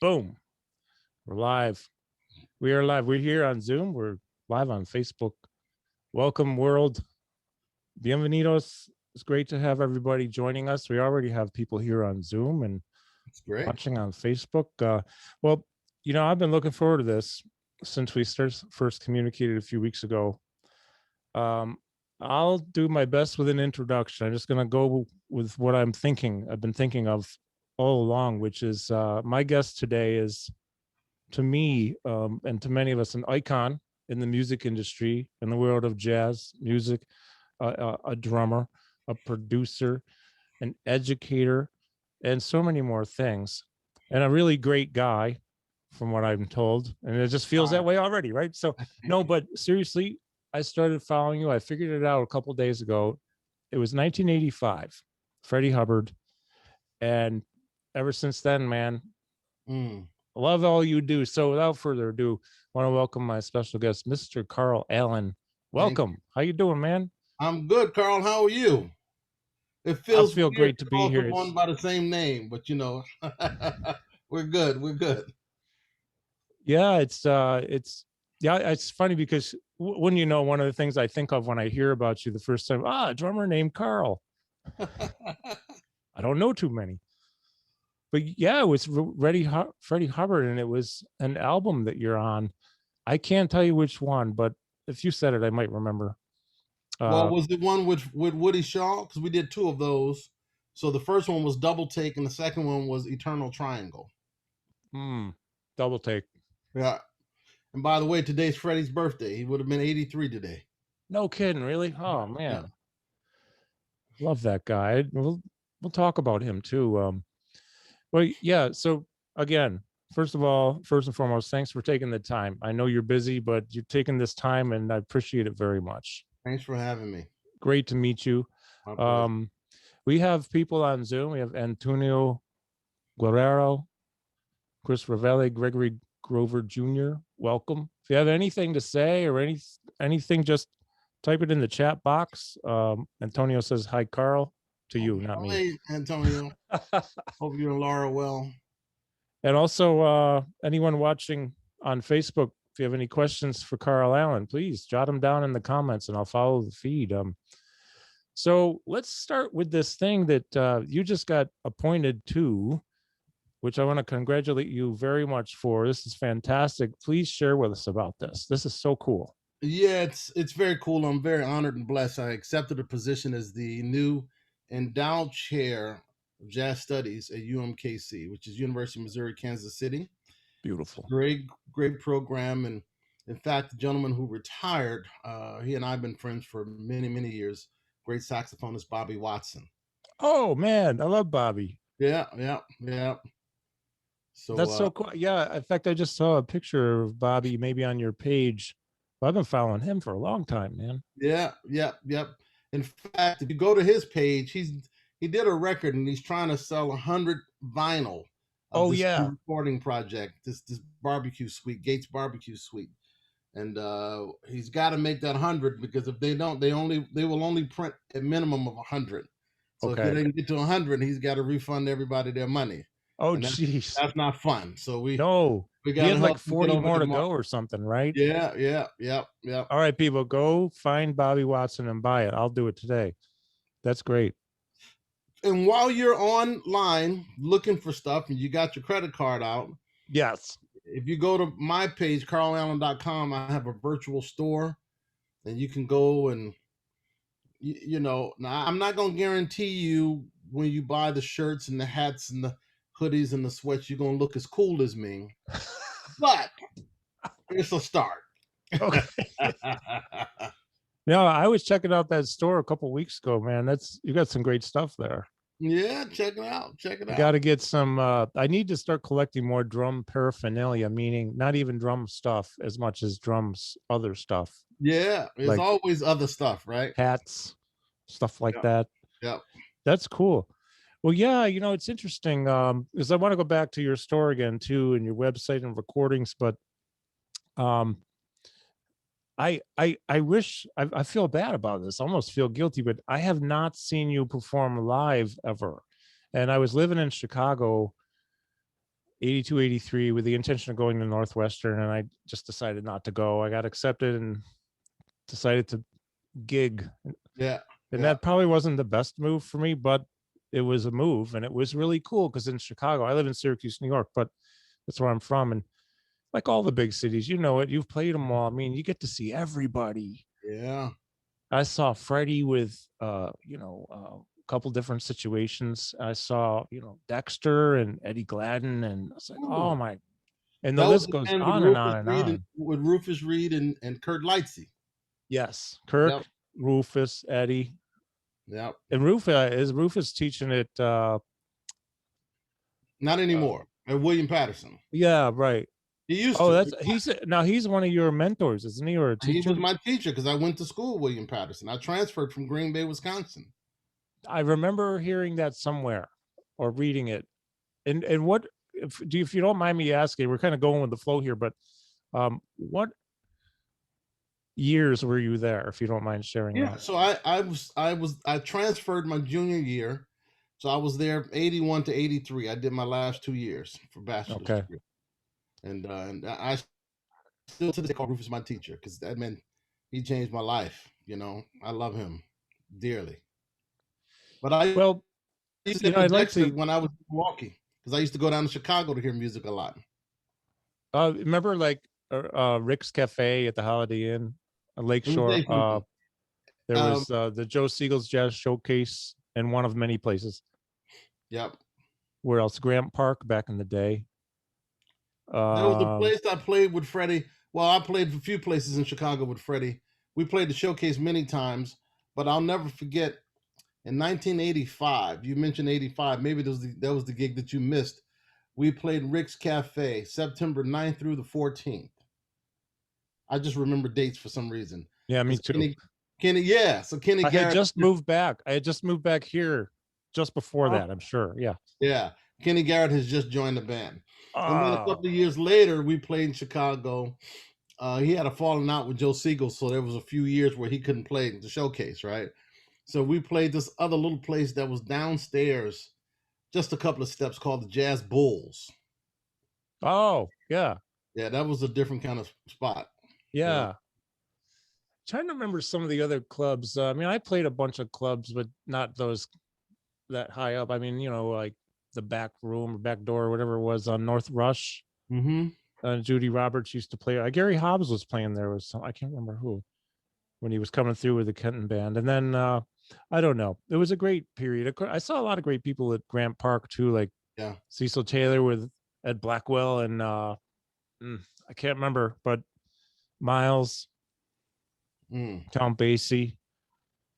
Boom. We're live. We are live. We're here on Zoom. We're live on Facebook. Welcome, world. Bienvenidos. It's great to have everybody joining us. We already have people here on Zoom and watching on Facebook. Well, you know, I've been looking forward to this since we first communicated a few weeks ago. I'll do my best with an introduction. I'm just going to go with what I've been thinking of all along, which is my guest today is, to me, and to many of us, an icon in the music industry, in the world of jazz music, a drummer, a producer, an educator, and so many more things, and a really great guy, from what I'm told. And it just feels that way already, right? So, no, but seriously, I started following you. I figured it out a couple of days ago. It was 1985, Freddie Hubbard. And ever since then, man, love all you do. So without further ado, I want to welcome my special guest, Mr. Carl Allen. Welcome. How you doing, man? I'm good, Carl. How are you? It feels great to be here. One by the same name, but you know, we're good. We're good. Yeah, it's funny because when you know, one of the things I think of when I hear about you the first time, a drummer named Carl. I don't know too many. But yeah, it was Freddie Hubbard, and it was an album that you're on. I can't tell you which one, but if you said it, I might remember. Well, was it one with Woody Shaw? Because we did two of those. So the first one was Double Take, and the second one was Eternal Triangle. Double Take. Yeah. And by the way, today's Freddie's birthday. He would have been 83 today. No kidding, really? Oh man, yeah. Love that guy. We'll talk about him too. Well, yeah. So again, first and foremost, thanks for taking the time. I know you're busy, but you're taking this time, and I appreciate it very much. Thanks for having me. Great to meet you. We have people on Zoom. We have Antonio Guerrero, Chris Ravelli, Gregory Grover Jr. Welcome. If you have anything to say or anything, just type it in the chat box. Antonio says, hi, Carl. To you, not me. Hey, Antonio. Hope you and Laura well. And also, anyone watching on Facebook, if you have any questions for Carl Allen, please jot them down in the comments, and I'll follow the feed. So let's start with this thing that you just got appointed to, which I want to congratulate you very much for. This is fantastic. Please share with us about this. This is so cool. Yeah, it's very cool. I'm very honored and blessed. I accepted a position as the new endowed chair of jazz studies at UMKC, which is University of Missouri, Kansas City. Beautiful. Great program. And in fact, the gentleman who retired, he and I have been friends for many, many years. Great saxophonist, Bobby Watson. Oh man, I love Bobby. Yeah. So that's so cool. Yeah, in fact, I just saw a picture of Bobby maybe on your page. I've been following him for a long time, man. Yeah. In fact, if you go to his page, he did a record, and he's trying to sell 100 vinyl. Recording project, this barbecue suite, Gates Barbecue Suite, and he's got to make that 100, because if they don't, they will only print a minimum of 100. So if they didn't get to 100, he's got to refund everybody their money. Oh, jeez, that's not fun. So we got like 40 more to go or something, right? Yeah. All right, people, go find Bobby Watson and buy it. I'll do it today. That's great. And while you're online looking for stuff, and you got your credit card out, yes, if you go to my page, carlallen.com, I have a virtual store, and you can go and, you know, now I'm not going to guarantee you when you buy the shirts and the hats and the hoodies and the sweats, you're going to look as cool as me, but it's a start. Okay. No, I was checking out that store a couple of weeks ago, man. You got some great stuff there. Yeah, check it out. I got to get some. I need to start collecting more drum paraphernalia, meaning not even drum stuff as much as drums, other stuff. Yeah, there's always other stuff, right? Hats, stuff like that. Yeah, that's cool. Well, yeah, you know, it's interesting because I want to go back to your store again too, and your website and recordings, but I wish I feel bad about this. I almost feel guilty, but I have not seen you perform live ever. And I was living in Chicago 82, 83 with the intention of going to Northwestern, and I just decided not to go. I got accepted and decided to gig. Yeah. And that probably wasn't the best move for me, but it was a move, and it was really cool because in Chicago, I live in Syracuse, New York, but that's where I'm from. And like all the big cities, you know it, you've played them all. I mean, you get to see everybody. Yeah. I saw Freddie with, a couple different situations. I saw, Dexter and Eddie Gladden, and I was like, oh my, and the list goes on and on and on. With Rufus Reed and Kurt Lightsey. Yes, Kirk, Rufus, Eddie. Yep. And Rufus teaching it? Not anymore. And William Patterson. Yeah, right. He used to. He's one of your mentors, isn't he, or a teacher? He was my teacher because I went to school with William Patterson. I transferred from Green Bay, Wisconsin. I remember hearing that somewhere or reading it. And what, if you don't mind me asking, we're kind of going with the flow here, but what years were you there, if you don't mind sharing? Yeah, so I transferred my junior year, so I was there 81 to 83. I did my last 2 years for bachelor's degree, and I still to this day call Rufus my teacher because that meant he changed my life. I love him dearly. But I used to when I was in Milwaukee because I used to go down to Chicago to hear music a lot. Remember like Rick's Cafe at the Holiday Inn, Lakeshore. There was the Joe Siegel's Jazz Showcase, and one of many places. Yep. Where else? Grant Park back in the day. That was the place I played with Freddie. Well, I played a few places in Chicago with Freddie. We played the Showcase many times, but I'll never forget. In 1985, you mentioned 85. Maybe that was the gig that you missed. We played Rick's Cafe, September 9th through the 14th. I just remember dates for some reason. Yeah, me too. Kenny Garrett. I had just moved back. Here just before that, I'm sure. Yeah. Yeah. Kenny Garrett has just joined the band. And then a couple of years later, we played in Chicago. He had a falling out with Joe Siegel, so there was a few years where he couldn't play the Showcase, right? So we played this other little place that was downstairs, just a couple of steps, called the Jazz Bulls. Oh, yeah. Yeah, that was a different kind of spot. Yeah. Trying to remember some of the other clubs. I mean, I played a bunch of clubs, but not those that high up. I mean, like the back room or back door or whatever it was on North Rush. Mm-hmm. Judy Roberts used to play. Gary Hobbs was playing there. I can't remember who, when he was coming through with the Kenton band. And then I don't know. It was a great period. I saw a lot of great people at Grant Park too, like Cecil Taylor with Ed Blackwell and I can't remember, but Miles, Tom Basie.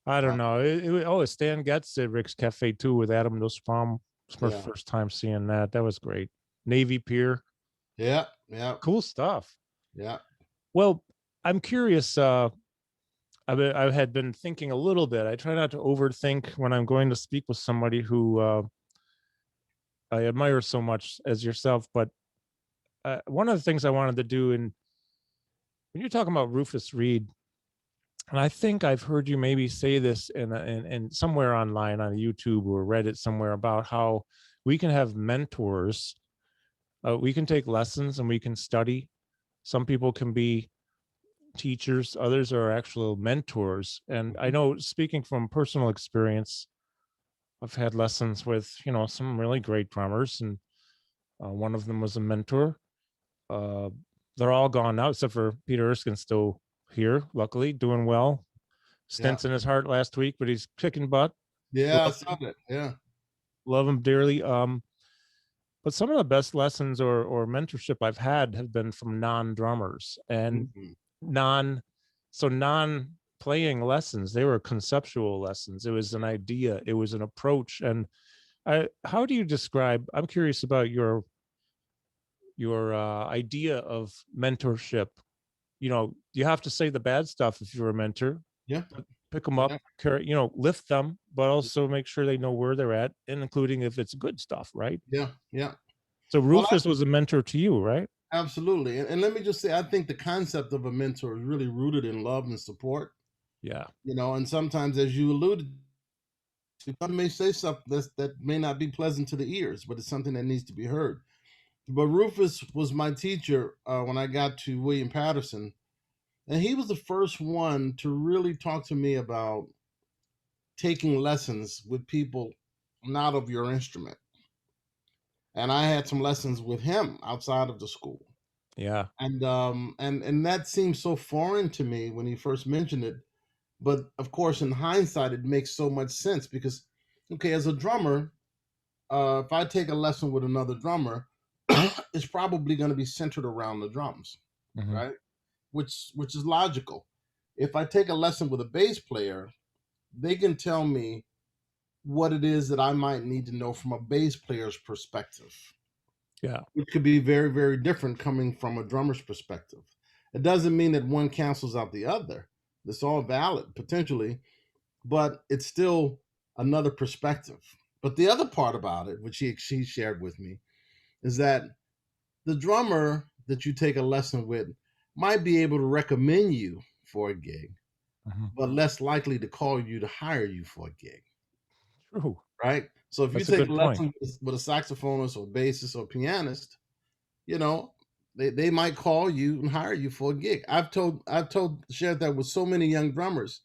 I don't know. Stan Getz at Rick's Cafe too with Adam Nussbaum. It was my first time seeing that. That was great. Navy Pier. Yeah. Cool stuff. Yeah. Well, I'm curious. I had been thinking a little bit. I try not to overthink when I'm going to speak with somebody who I admire so much as yourself. But one of the things I wanted to do, and when you're talking about Rufus Reed, and I think I've heard you maybe say this in somewhere online on YouTube or Reddit somewhere about how we can have mentors. We can take lessons and we can study. Some people can be teachers, others are actual mentors. And I know, speaking from personal experience, I've had lessons with some really great drummers, and one of them was a mentor. They're all gone now except for Peter Erskine's still here, luckily doing well. Stents in his heart last week, but he's kicking butt. I saw that. Love him dearly. But some of the best lessons or mentorship I've had have been from non-drummers and non-playing lessons. They were conceptual lessons. It was an idea. It was an approach. And how do you describe? I'm curious about your idea of mentorship. You have to say the bad stuff if you're a mentor. Yeah. Pick them up, lift them, but also make sure they know where they're at, and including if it's good stuff, right? Yeah. So Rufus was a mentor to you, right? Absolutely. And let me just say, I think the concept of a mentor is really rooted in love and support. Yeah. And sometimes, as you alluded to, you may say something that may not be pleasant to the ears, but it's something that needs to be heard. But Rufus was my teacher when I got to William Patterson, and he was the first one to really talk to me about taking lessons with people not of your instrument. And I had some lessons with him outside of the school. Yeah. And that seemed so foreign to me when he first mentioned it. But of course, in hindsight, it makes so much sense because, okay, as a drummer, if I take a lesson with another drummer, it's probably going to be centered around the drums, Mm-hmm. right? Which is logical. If I take a lesson with a bass player, they can tell me what it is that I might need to know from a bass player's perspective. Yeah. Which could be very, very different coming from a drummer's perspective. It doesn't mean that one cancels out the other. It's all valid potentially, but it's still another perspective. But the other part about it, which she shared with me, is that the drummer that you take a lesson with might be able to recommend you for a gig, Mm-hmm. but less likely to call you to hire you for a gig. True. Right? So if That's you a take good a point. lesson with a saxophonist or bassist or pianist, you know, they might call you and hire you for a gig. I've shared that with so many young drummers.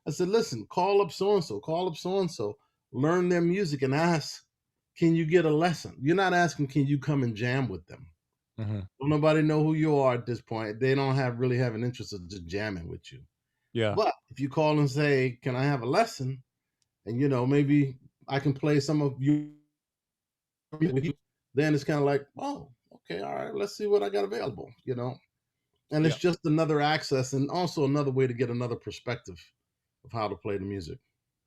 I said, listen, call up so and so, learn their music and ask, can you get a lesson? You're not asking, can you come and jam with them? Mm-hmm. Don't nobody know who you are at this point. They don't really have an interest in just jamming with you. Yeah. But if you call and say, can I have a lesson? And maybe I can play some of you with you, then it's kind of like, oh, okay, all right, let's see what I got available, And Yeah. it's just another access and also another way to get another perspective of how to play the music.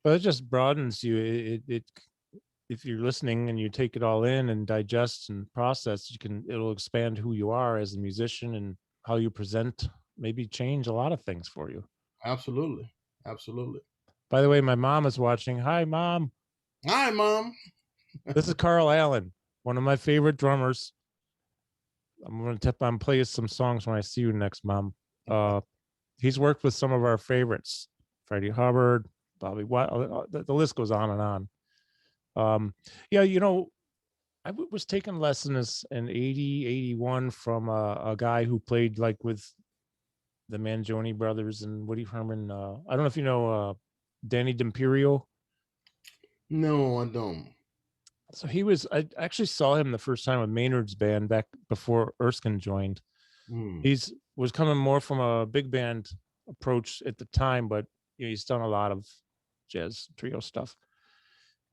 But it just broadens you. It if you're listening and you take it all in and digest and process, it'll expand who you are as a musician and how you present, maybe change a lot of things for you. Absolutely. Absolutely. By the way, my mom is watching. Hi, Mom. Hi, Mom. This is Carl Allen, one of my favorite drummers. I'm going to play some songs when I see you next, Mom. He's worked with some of our favorites, Freddie Hubbard, Bobby White. The list goes on and on. Yeah, I was taking lessons in 80, 81 from a guy who played like with the Mangione brothers and Woody Herman. I don't know if you know Danny D'Imperio. No, I don't. So I actually saw him the first time with Maynard's band back before Erskine joined. He's was coming more from a big band approach at the time, but he's done a lot of jazz trio stuff.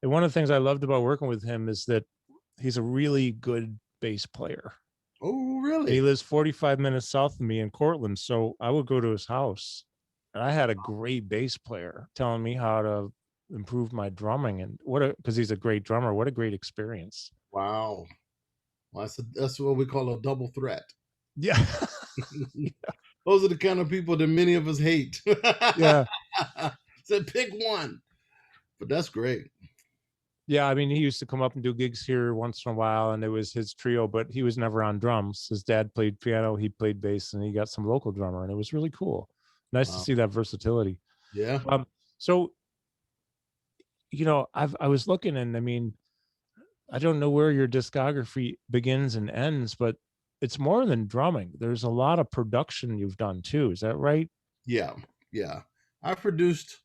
And one of the things I loved about working with him is that he's a really good bass player. Oh, really? And he lives 45 minutes south of me in Cortland. So I would go to his house and I had a great bass player telling me how to improve my drumming, and because he's a great drummer. What a great experience. Wow. Well, that's what we call a double threat. Yeah. Those are the kind of people that many of us hate. Yeah. So pick one. But that's great. Yeah, I mean, he used to come up and do gigs here once in a while, and it was his trio, but he was never on drums. His dad played piano, he played bass, and he got some local drummer, and it was really cool. Nice to see that versatility. Yeah. So, I was looking, and I mean, I don't know where your discography begins and ends, but it's more than drumming. There's a lot of production you've done too. Is that right? Yeah. Yeah. I produced,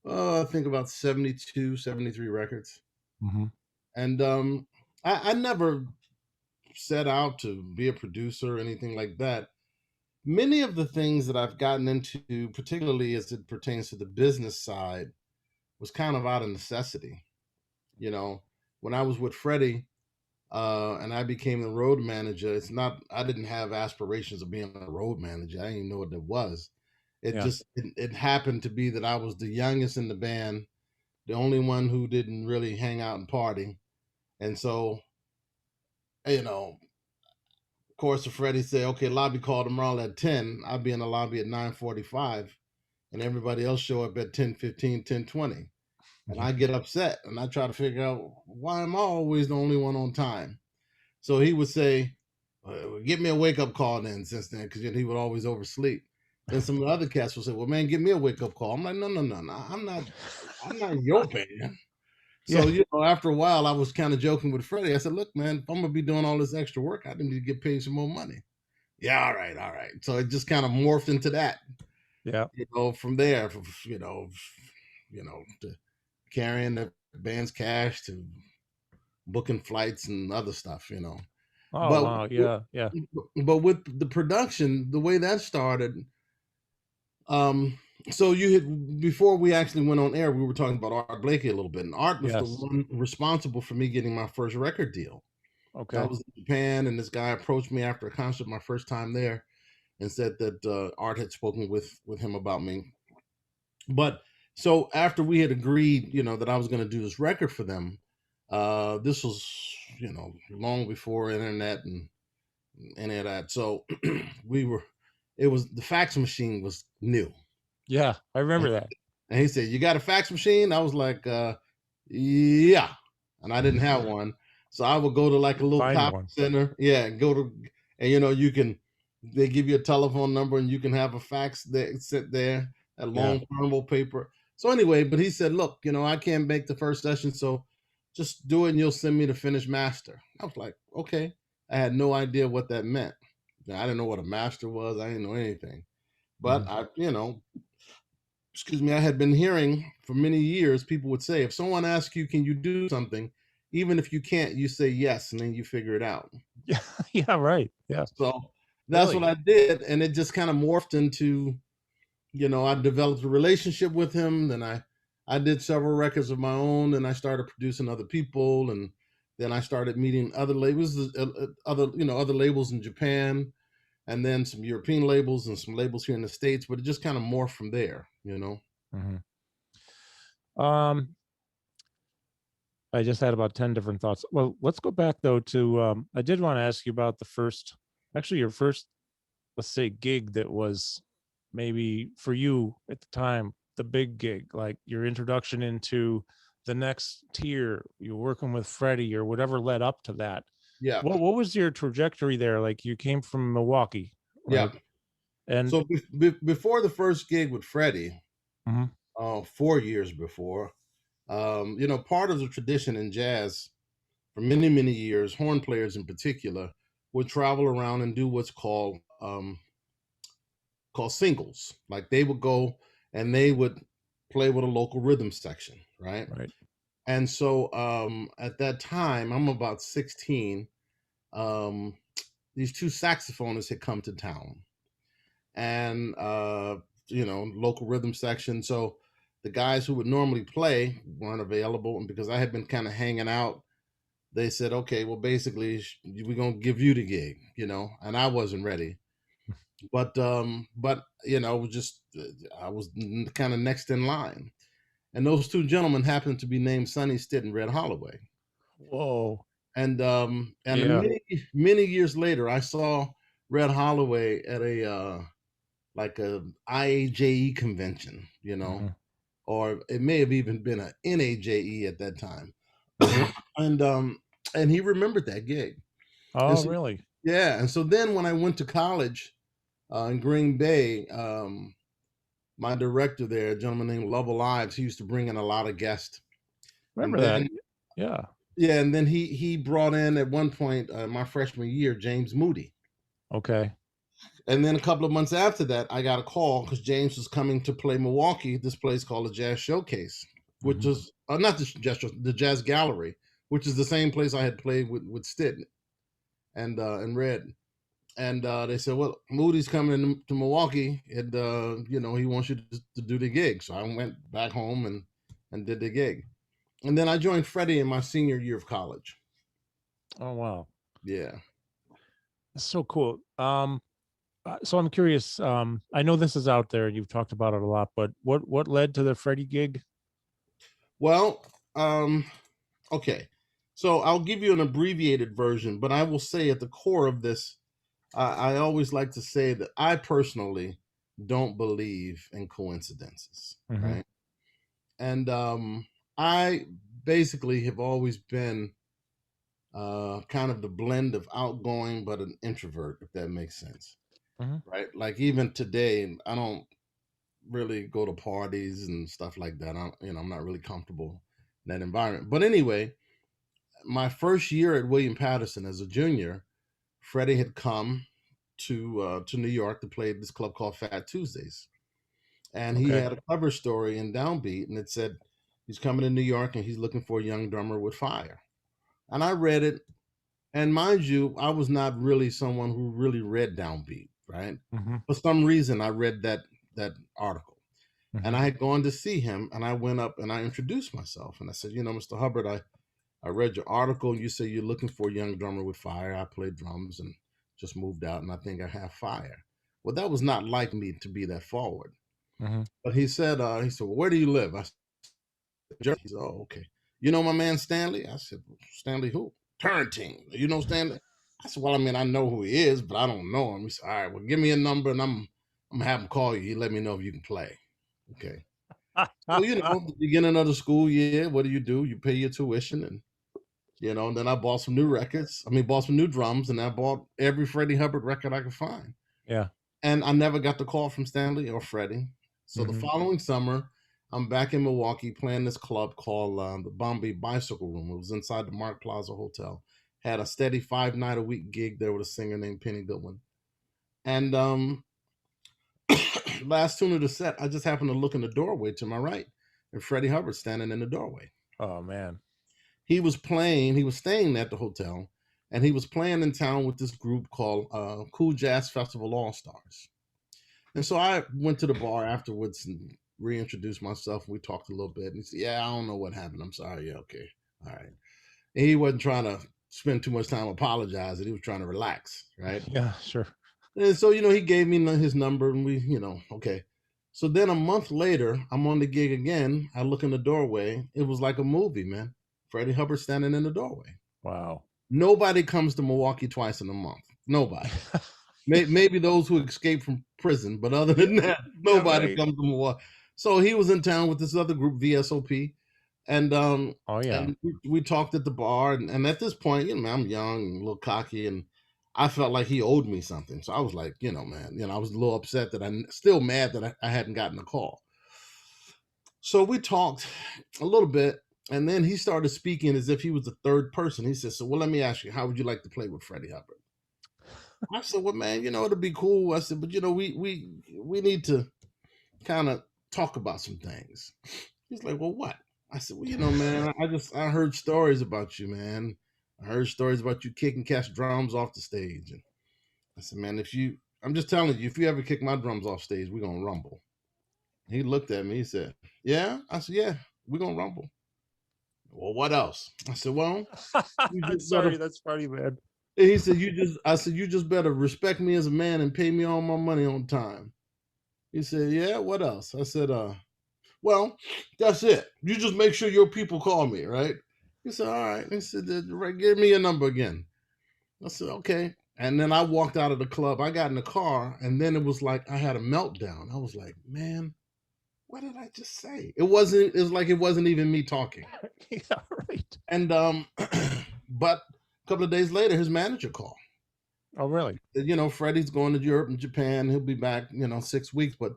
I think about 72, 73 records. Mm-hmm. And I never set out to be a producer or anything like that. Many of the things that I've gotten into, particularly as it pertains to the business side, was kind of out of necessity. When I was with Freddie and I became the road manager, I didn't have aspirations of being a road manager. I didn't even know what that was. It happened to be that I was the youngest in the band, the only one who didn't really hang out and party. And so, of course, if Freddie said, okay, lobby call tomorrow at 10, I'll be in the lobby at 9:45, and everybody else show up at 10:15, 10:20. And I get upset, and I try to figure out why am I always the only one on time. So he would say, "Get me a wake up call then." Since then, because he would always oversleep. Then some of the other cats would say, "Well, man, give me a wake up call." I'm like, "No, I'm not your band." So, after a while, I was kind of joking with Freddie. I said, look, man, if I'm going to be doing all this extra work, I need to get paid some more money. Yeah, all right. So it just kind of morphed into that. Yeah. From there, to carrying the band's cash to booking flights and other stuff, Oh, But wow. Yeah. But with the production, the way that started, so you had, before we actually went on air, we were talking about Art Blakey a little bit, and Art was the one responsible for me getting my first record deal. Okay. I was in Japan, and this guy approached me after a concert, my first time there, and said that Art had spoken with him about me. But so after we had agreed, that I was going to do this record for them, this was, long before internet and any of that. So the fax machine was new. Yeah, I remember that. And he said, "You got a fax machine?" I was like, "Yeah," and I didn't have one, so I would go to like a little copy center. Yeah, go to, and they give you a telephone number, and you can have a fax that sit there, a long thermal paper. So anyway, but he said, "Look, I can't make the first session, so just do it, and you'll send me the finished master." I was like, "Okay." I had no idea what that meant. I didn't know what a master was. I didn't know anything, but I had been hearing for many years, people would say, if someone asks you, can you do something? Even if you can't, you say yes, and then you figure it out. Yeah, yeah, right. Yeah. So that's what I did. And it just kind of morphed into, I developed a relationship with him. Then I did several records of my own, and I started producing other people. And then I started meeting other labels, other labels in Japan, and then some European labels and some labels here in the States, but it just kind of morphed from there, I just had about 10 different thoughts. Well, let's go back though to, I did want to ask you about your first, let's say, gig that was maybe for you at the time, the big gig, like your introduction into the next tier, you're working with Freddie or whatever led up to that. Yeah. What was your trajectory there? Like you came from Milwaukee, right? Yeah. And so before the first gig with Freddie, 4 years before, part of the tradition in jazz for many, many years, horn players in particular would travel around and do what's called singles. Like they would go and they would play with a local rhythm section, right? Right. And so at that time, I'm about 16. These two saxophonists had come to town, and local rhythm section. So the guys who would normally play weren't available, and because I had been kind of hanging out, they said, "Okay, well, basically, we're gonna give you the gig," and I wasn't ready. But it was just I was kind of next in line, and those two gentlemen happened to be named Sonny, Stitt, and Red Holloway. Whoa! And many years later, I saw Red Holloway at a like a IAJE convention, or it may have even been a NAJE at that time, and he remembered that gig. Oh, really? Yeah, and so then when I went to college in Green Bay, my director there, a gentleman named Lovell Ives, he used to bring in a lot of guests. Remember that? Yeah. Yeah, and then he brought in at one point my freshman year James Moody. Okay. And then a couple of months after that, I got a call because James was coming to play Milwaukee, this place called the Jazz Showcase, which is not the Jazz Show, the Jazz Gallery, which is the same place I had played with Stitt and Red. And they said, "Well, Moody's coming to Milwaukee, and he wants you to do the gig." So I went back home and did the gig, and then I joined Freddie in my senior year of college. Oh, wow! Yeah, that's so cool. So I'm curious. I know this is out there, and you've talked about it a lot. But what led to the Freddie gig? Well, okay. So I'll give you an abbreviated version, but I will say at the core of this, I always like to say that I personally don't believe in coincidences, right? And I basically have always been kind of the blend of outgoing but an introvert, if that makes sense, right? Like even today, I don't really go to parties and stuff like that. I'm not really comfortable that environment. But anyway, my first year at William Patterson as a junior, Freddie had come to New York to play at this club called Fat Tuesdays. And he had a cover story in Downbeat, and it said he's coming to New York and he's looking for a young drummer with fire. And I read it, and mind you, I was not really someone who really read Downbeat, right? Mm-hmm. For some reason, I read that article, Mm-hmm. and I had gone to see him, and I went up and I introduced myself, and I said, Mr. Hubbard, I read your article. You say you're looking for a young drummer with fire. I play drums and just moved out, and I think I have fire. Well, that was not like me to be that forward. Mm-hmm. But he said, well, where do you live? I said, Jersey. He said, oh, okay. You know my man Stanley? I said, Stanley who? Turntine. You know Stanley? I said, well, I mean, I know who he is, but I don't know him. He said, all right, well, give me a number and I'm gonna have him call you. He let me know if you can play. Okay. So, the beginning of the school year, what do? You pay your tuition, and and then I bought some new records. Bought some new drums, and I bought every Freddie Hubbard record I could find. Yeah. And I never got the call from Stanley or Freddie. So the following summer, I'm back in Milwaukee playing this club called the Bombay Bicycle Room. It was inside the Mark Plaza Hotel. Had a steady 5-night-a-week gig there with a singer named Penny Goodwin. And last tune of the set, I just happened to look in the doorway to my right, and Freddie Hubbard standing in the doorway. Oh, man. He was staying at the hotel, and he was playing in town with this group called Cool Jazz Festival All-Stars. And so I went to the bar afterwards and reintroduced myself. And we talked a little bit. And he said, yeah, I don't know what happened. I'm sorry. Yeah, okay. All right. And he wasn't trying to spend too much time apologizing. He was trying to relax, right? Yeah, sure. And so, he gave me his number, and we, okay. So then a month later, I'm on the gig again. I look in the doorway. It was like a movie, man. Freddie Hubbard standing in the doorway. Wow. Nobody comes to Milwaukee twice in a month. Nobody. Maybe those who escaped from prison, but other than that, nobody comes to Milwaukee. So he was in town with this other group, VSOP, and and we talked at the bar, and at this point, I'm young and a little cocky, and I felt like he owed me something. So I was like, man, I was a little upset that still mad that I hadn't gotten a call. So we talked a little bit, and then he started speaking as if he was the third person. He said, so, well, let me ask you, how would you like to play with Freddie Hubbard? I said, well, man, it'll be cool. I said, but we need to kind of talk about some things. He's like, well, what? I said, well, man, I heard stories about you, man. I heard stories about you kicking cats' drums off the stage. And I said, man, I'm just telling you, if you ever kick my drums off stage, we're gonna rumble. He looked at me, he said, yeah? I said, yeah, we're gonna rumble. Well, what else? I said, well, sorry, that's funny, man. He said, you just better respect me as a man and pay me all my money on time. He said, yeah, what else? I said, well, that's it. You just make sure your people call me, right? He said, all right. He said, right, give me your number again. I said, okay. And then I walked out of the club. I got in the car, and then it was like I had a meltdown. I was like, man, what did I just say? It was like it wasn't even me talking. Yeah, right. And but a couple of days later, his manager called. Oh, really? Freddie's going to Europe and Japan. He'll be back, 6 weeks. But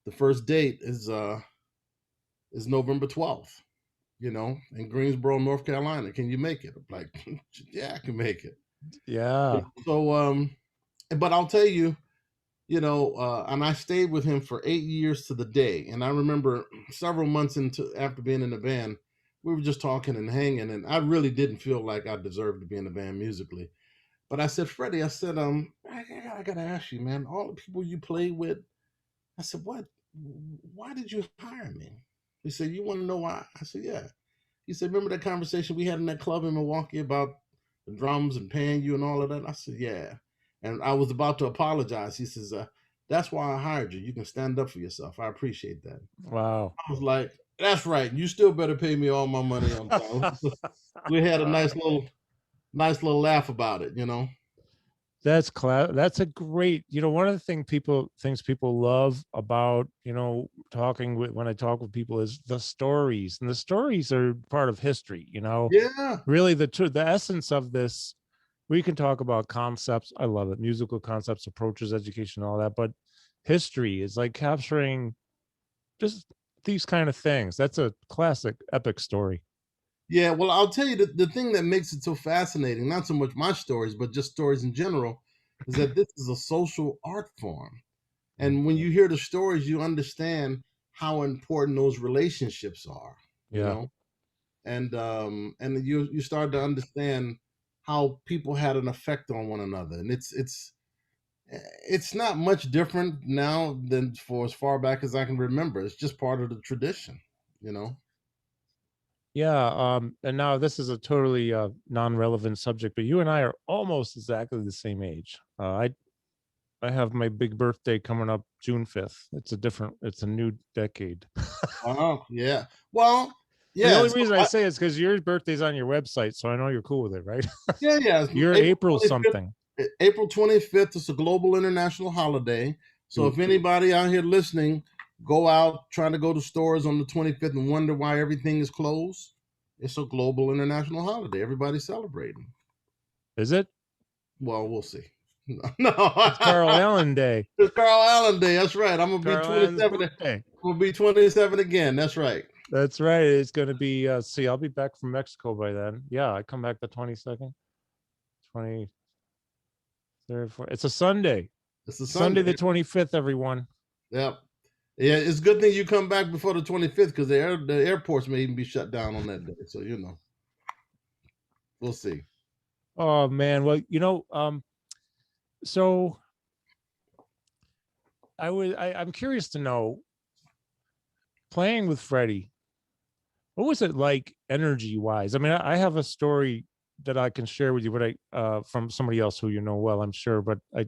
the first date is November 12th, in Greensboro, North Carolina. Can you make it? I'm like, yeah, I can make it. Yeah. So, but I'll tell you, and I stayed with him for 8 years to the day. And I remember several months after being in the band, we were just talking and hanging, and I really didn't feel like I deserved to be in the band musically. But I said, Freddie, I said, I gotta ask you, man, all the people you played with, I said, why did you hire me? He said, you want to know why? I said, yeah. He said, remember that conversation we had in that club in Milwaukee about the drums and paying you and all of that? I said, yeah. And I was about to apologize. He says, that's why I hired you. You can stand up for yourself. I appreciate that. Wow. I was like, that's right. You still better pay me all my money on time. We had a nice little laugh about it, That's that's a great, one of the things people love about, talking when I talk with people is the stories, and the stories are part of history, Yeah. Really the essence of this, we can talk about concepts. I love it. Musical concepts, approaches, education, all that, but history is like capturing just these kind of things. That's a classic epic story. Yeah, well, I'll tell you the thing that makes it so fascinating, not so much my stories, but just stories in general, is that this is a social art form. And when you hear the stories, you understand how important those relationships are, you Yeah. know, and you start to understand how people had an effect on one another, and it's not much different now than for as far back as I can remember. It's just part of the tradition, you know. Yeah. And now this is a totally non-relevant subject, but you and I are almost exactly the same age. I have my big birthday coming up June 5th. It's a new decade. Oh yeah, well, And the yeah, only so reason I say it's because your birthday's on your website, so I know you're cool with it, right? yeah. You're April April 25th. something. April 25th is a global international holiday. So Ooh. if anybody out here listening, go out trying to go to stores on the 25th and wonder why everything is closed, it's a global international holiday. Everybody's celebrating. Is it? Well, we'll see. No, It's Carl Allen Day. it's Carl Allen Day. That's right. I'm gonna be Carl Allen's 27. birthday. I'm gonna be 27 again. That's right. That's right. It's going to be, see, I'll be back from Mexico by then. Yeah, I come back the 22nd, 23rd, 4th. It's a Sunday. It's a Sunday Sunday. the 25th, everyone. Yep. Yeah, it's a good thing you come back before the 25th because the airports may even be shut down on that day. So we'll see. Oh man. Well, so I'm curious to know, playing with Freddie, what was it like energy wise? I mean, I have a story that I can share with you, but from somebody else who you know well, I'm sure, but I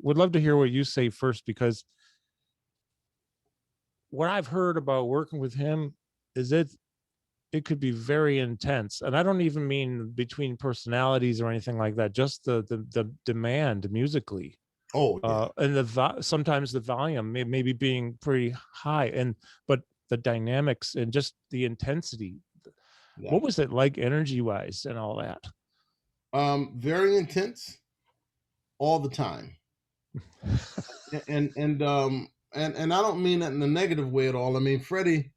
would love to hear what you say first, because what I've heard about working with him is it could be very intense. And I don't even mean between personalities or anything like that, just the demand musically. Oh yeah. And sometimes the volume maybe being pretty high, but the dynamics and just the intensity. Yeah. What was it like energy wise and all that? Very intense all the time. And I don't mean that in a negative way at all. I mean, Freddie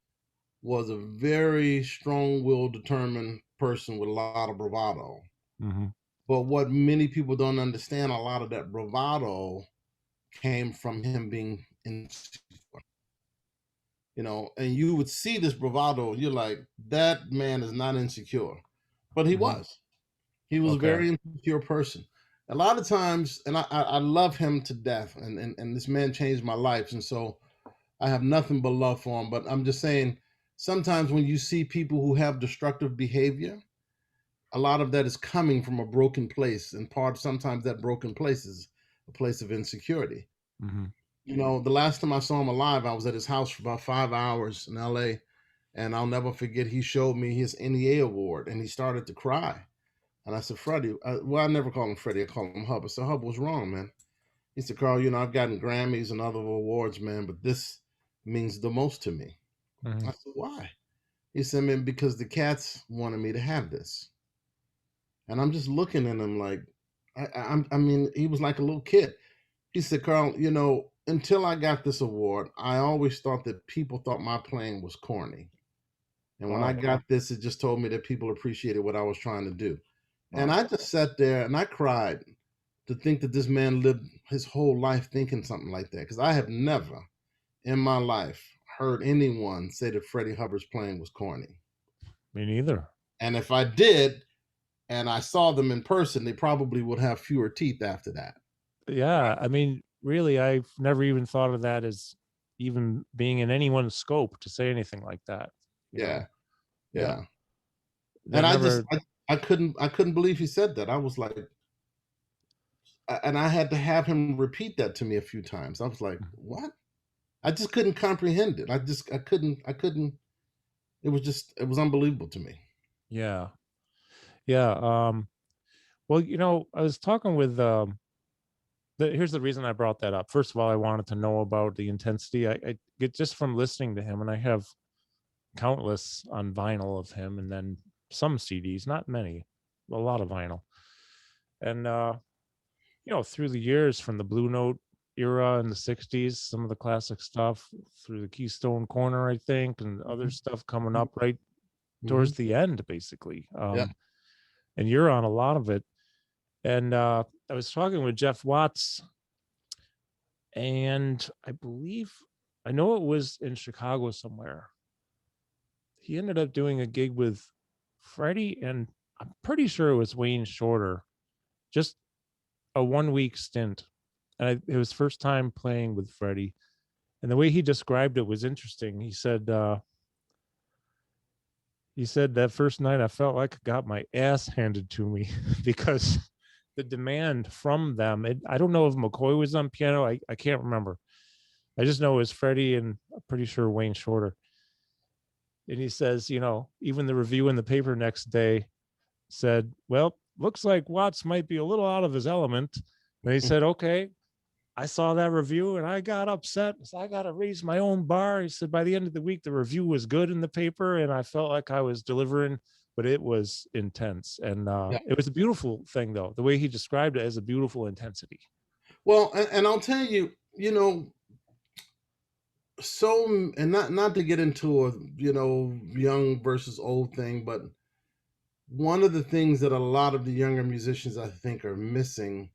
was a very strong-willed, determined person with a lot of bravado. Mm-hmm. But what many people don't understand, a lot of that bravado came from him being insecure. And you would see this bravado, you're like, that man is not insecure. But he Mm-hmm. was. He was a Okay. very insecure person. A lot of times, and I love him to death, and this man changed my life. And so I have nothing but love for him. But I'm just saying, sometimes when you see people who have destructive behavior, a lot of that is coming from a broken place. And sometimes that broken place is a place of insecurity. Mm-hmm. The last time I saw him alive, I was at his house for about 5 hours in LA. And I'll never forget, he showed me his NEA award and he started to cry. And I said, Freddie, I never call him Freddie, I call him Hub. I said, Hub, what's wrong, man? He said, Carl, I've gotten Grammys and other awards, man, but this means the most to me. Mm-hmm. I said, why? He said, man, because the cats wanted me to have this. And I'm just looking at him like, I mean, he was like a little kid. He said, Carl, until I got this award, I always thought that people thought my playing was corny. And when I got this, it just told me that people appreciated what I was trying to do. Wow. And I just sat there and I cried to think that this man lived his whole life thinking something like that. Because I have never in my life heard anyone say that Freddie Hubbard's playing was corny. Me neither. And if I did, and I saw them in person, they probably would have fewer teeth after that. Yeah. I mean, really, I've never even thought of that as even being in anyone's scope to say anything like that. Yeah. And I couldn't believe he said that. I was like, and I had to have him repeat that to me a few times. I was like, what? I just couldn't comprehend it. I couldn't. It was unbelievable to me. Yeah. Well, I was talking with, here's the reason I brought that up. First of all, I wanted to know about the intensity. I get just from listening to him, and I have countless on vinyl of him, and then some CDs, not many, a lot of vinyl. And, through the years, from the Blue Note era in the 60s, some of the classic stuff, through the Keystone Corner, I think, and other stuff coming up right towards the end, basically. Yeah. And you're on a lot of it. And I was talking with Jeff Watts, and I know it was in Chicago somewhere. He ended up doing a gig with Freddie, and I'm pretty sure it was Wayne Shorter, just a 1-week stint. And it was first time playing with Freddie. And the way he described it was interesting. He said that first night I felt like I got my ass handed to me because the demand from them. I don't know if McCoy was on piano. I can't remember. I just know it was Freddie and I'm pretty sure Wayne Shorter. And he says, even the review in the paper next day said, well, looks like Watts might be a little out of his element. And he said, okay, I saw that review and I got upset. So I got to raise my own bar. He said, by the end of the week, the review was good in the paper and I felt like I was delivering, but it was intense. And It was a beautiful thing, though. The way he described it as a beautiful intensity. Well, and I'll tell you, and not to get into a, young versus old thing, but one of the things that a lot of the younger musicians, I think, are missing,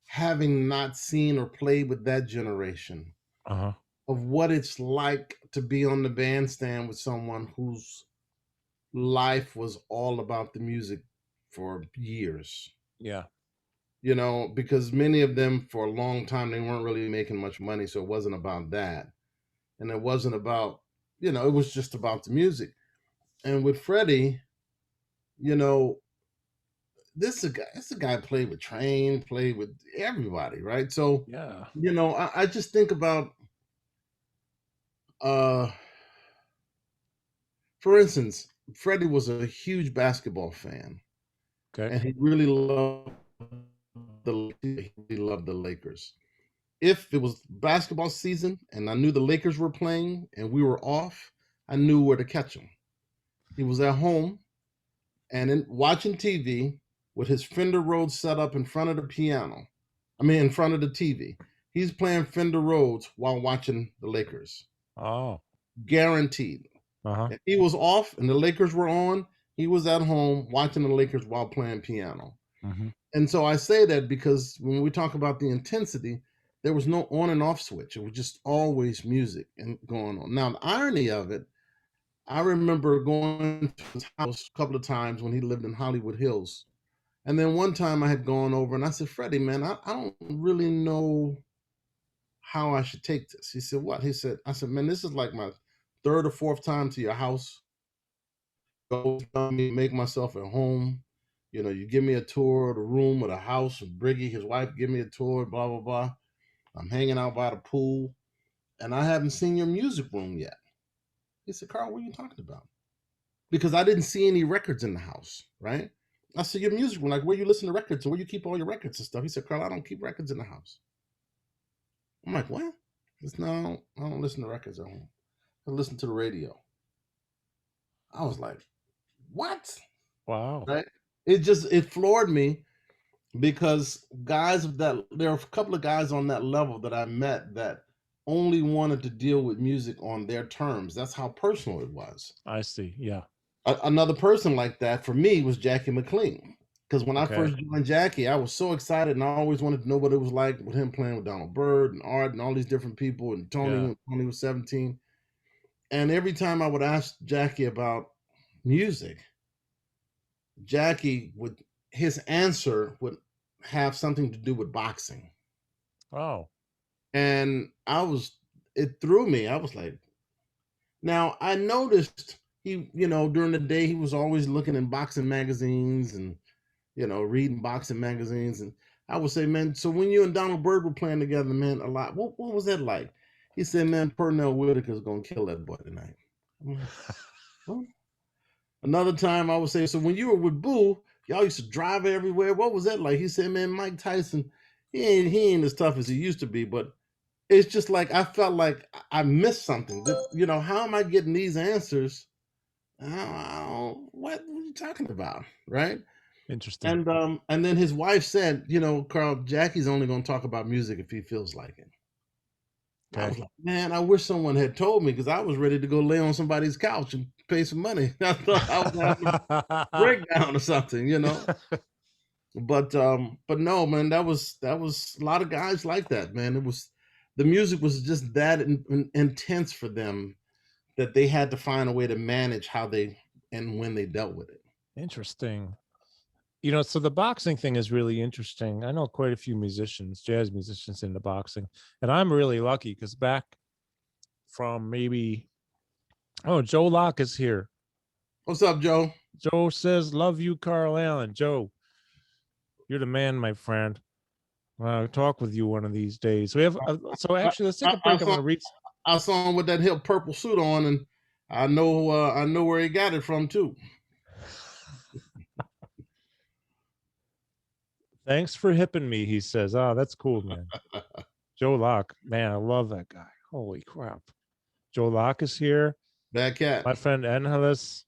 having not seen or played with that generation, of what it's like to be on the bandstand with someone whose life was all about the music for years. Yeah. Because many of them for a long time, they weren't really making much money. So it wasn't about that. And it wasn't about, it was just about the music. And with Freddie, this is a guy played with Train, played with everybody, right? So, yeah, I just think about, for instance, Freddie was a huge basketball fan. Okay. And he really loved the Lakers. If it was basketball season and I knew the Lakers were playing and we were off, I knew where to catch him. He was at home and watching TV with his Fender Rhodes set up in front of the in front of the TV. He's playing Fender Rhodes while watching the Lakers. Oh. Guaranteed. If he was off and the Lakers were on, he was at home watching the Lakers while playing piano. And so I say that because when we talk about the intensity, there was no on and off switch. It was just always music and going on. Now, the irony of it, I remember going to his house a couple of times when he lived in Hollywood Hills. And then one time I had gone over and I said, Freddie, man, I don't really know how I should take this. He said, what? I said, man, this is like my third or fourth time to your house. Go make myself at home. You give me a tour of the room or the house. And Briggy, his wife, give me a tour, blah, blah, blah. I'm hanging out by the pool, and I haven't seen your music room yet. He said, Carl, what are you talking about? Because I didn't see any records in the house, right? I said, your music room, like where you listen to records and where you keep all your records and stuff. He said, Carl, I don't keep records in the house. I'm like, what? He said, no, I don't listen to records at home. I listen to the radio. I was like, what? Wow. Right? It floored me because there are a couple of guys on that level that I met that only wanted to deal with music on their terms. That's how personal it was. I see. Yeah. Another person like that for me was Jackie McLean. Because when I first joined Jackie, I was so excited and I always wanted to know what it was like with him playing with Donald Byrd and Art and all these different people and Tony when Tony was 17. And every time I would ask Jackie about music, his answer would have something to do with boxing. Oh. And it threw me. I was like, now I noticed he, during the day, he was always looking in boxing magazines and, reading boxing magazines. And I would say, man, so when you and Donald Byrd were playing together, man, a lot, what was that like? He said, man, Pernell Whitaker's going to kill that boy tonight. I'm like, what? Another time I would say, so when you were with Boo, y'all used to drive everywhere. What was that like? He said, man, Mike Tyson, he ain't as tough as he used to be, but it's just like I felt like I missed something. How am I getting these answers? What are you talking about? Right? Interesting. And then his wife said, Carl, Jackie's only going to talk about music if he feels like it. I was like, man, I wish someone had told me, because I was ready to go lay on somebody's couch and pay some money. I thought I was having a breakdown or something, you know. But no, man, that was a lot of guys like that, man. It was, the music was just that intense for them that they had to find a way to manage how they and when they dealt with it. Interesting. You know, so the boxing thing is really interesting. I know quite a few musicians, jazz musicians into boxing, and I'm really lucky because back from maybe, oh, Joe Locke is here. What's up, Joe? Joe says, love you, Carl Allen. Joe, you're the man, my friend. I'll talk with you one of these days. We have, so actually, let's take a break. I'm going to read. I saw him with that hip purple suit on, and I know where he got it from too. Thanks for hipping me, he says. Oh, that's cool, man. Joe Locke, man, I love that guy. Holy crap. Joe Locke is here. Bad cat. My friend Angeles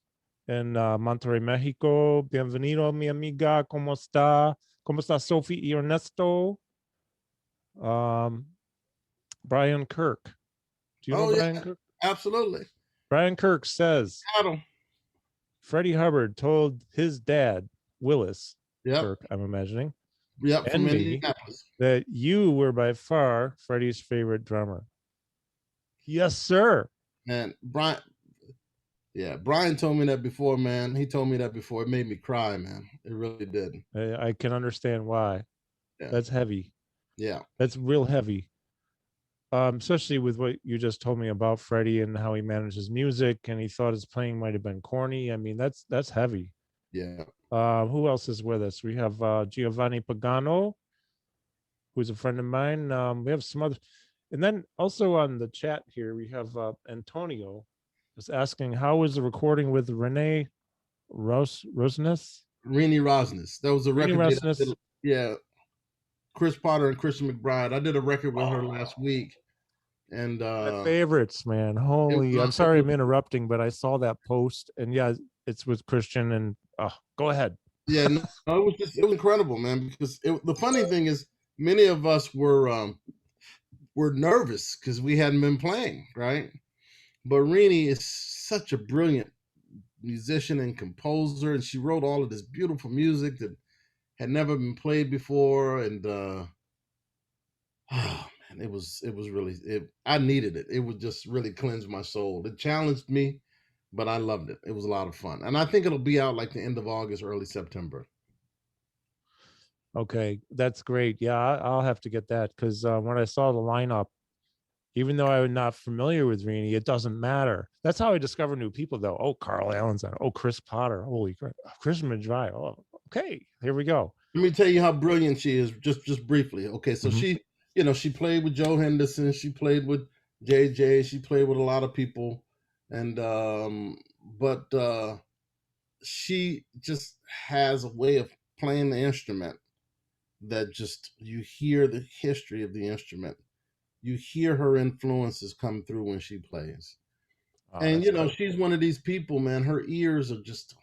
in Monterrey, Mexico. Bienvenido, mi amiga. ¿Cómo está? ¿Cómo está Sophie y Ernesto? Brian Kirk. Do you know Brian Kirk? Absolutely. Brian Kirk says, Freddie Hubbard told his dad, Willis Kirk, I'm imagining, from me, that you were by far Freddie's favorite drummer. Yes, sir. And Brian told me that before, man. He told me that before. It made me cry, man. It really did. I can understand why. Yeah. That's heavy. Yeah. That's real heavy. Especially with what you just told me about Freddie and how he manages music and he thought his playing might have been corny. I mean, that's heavy. Yeah. Who else is with us? We have Giovanni Pagano, who's a friend of mine. We have some other, and then also on the chat here, we have Antonio was asking, how was the recording with Renee Rosnes? Renee Rosnes. That was a record. Yeah. Chris Potter and Christian McBride. I did a record with her last week. And my favorites, man. Holy, I'm sorry I'm interrupting, but I saw that post, and yeah, it's with Christian, and go ahead. Yeah, no, it was incredible, man, because the funny thing is many of us were nervous because we hadn't been playing, right? But Renee is such a brilliant musician and composer, and she wrote all of this beautiful music that had never been played before, and it was really, I needed it. It would just really cleanse my soul. It challenged me, but I loved it. It was a lot of fun. And I think it'll be out like the end of August, early September. Okay, that's great. Yeah, I'll have to get that because when I saw the lineup, even though I was not familiar with Renee, it doesn't matter. That's how I discover new people, though. Oh, Carl Allen's on. Oh, Chris Potter. Holy crap. Chris Madry. Oh, okay, here we go. Let me tell you how brilliant she is, just briefly. Okay, so she played with Joe Henderson, she played with JJ, she played with a lot of people, and but she just has a way of playing the instrument that just, you hear the history of the instrument, you hear her influences come through when she plays. And she's one of these people, man, her ears are just,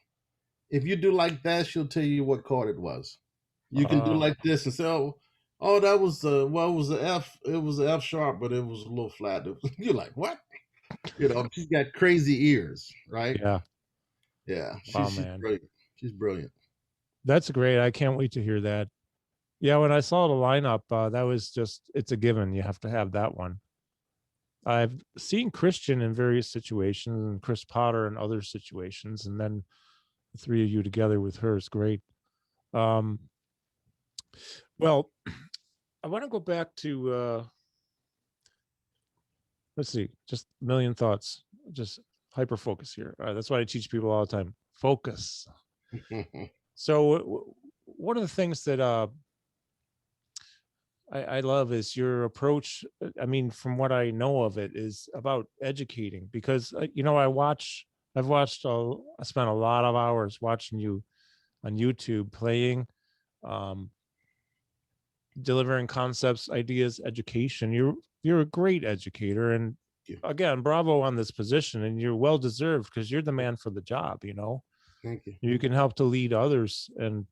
if you do like that, she'll tell you what chord it was. You can do like this and say, oh, that was it was the F. It was the F sharp, but it was a little flat. You're like, what? She's got crazy ears, right? Yeah. Yeah. She's brilliant. She's brilliant. That's great. I can't wait to hear that. Yeah, when I saw the lineup, that was just, it's a given. You have to have that one. I've seen Christian in various situations and Chris Potter in other situations, and then the three of you together with her is great. Well, I want to go back to, let's see, just a million thoughts, just hyper focus here. That's what I teach people all the time. Focus. So one of the things that I love is your approach. I mean, from what I know of it, is about educating, because, I spent a lot of hours watching you on YouTube playing, delivering concepts, ideas, education. You're a great educator, and again, bravo on this position, and you're well deserved because you're the man for the job. Thank you. You can help to lead others and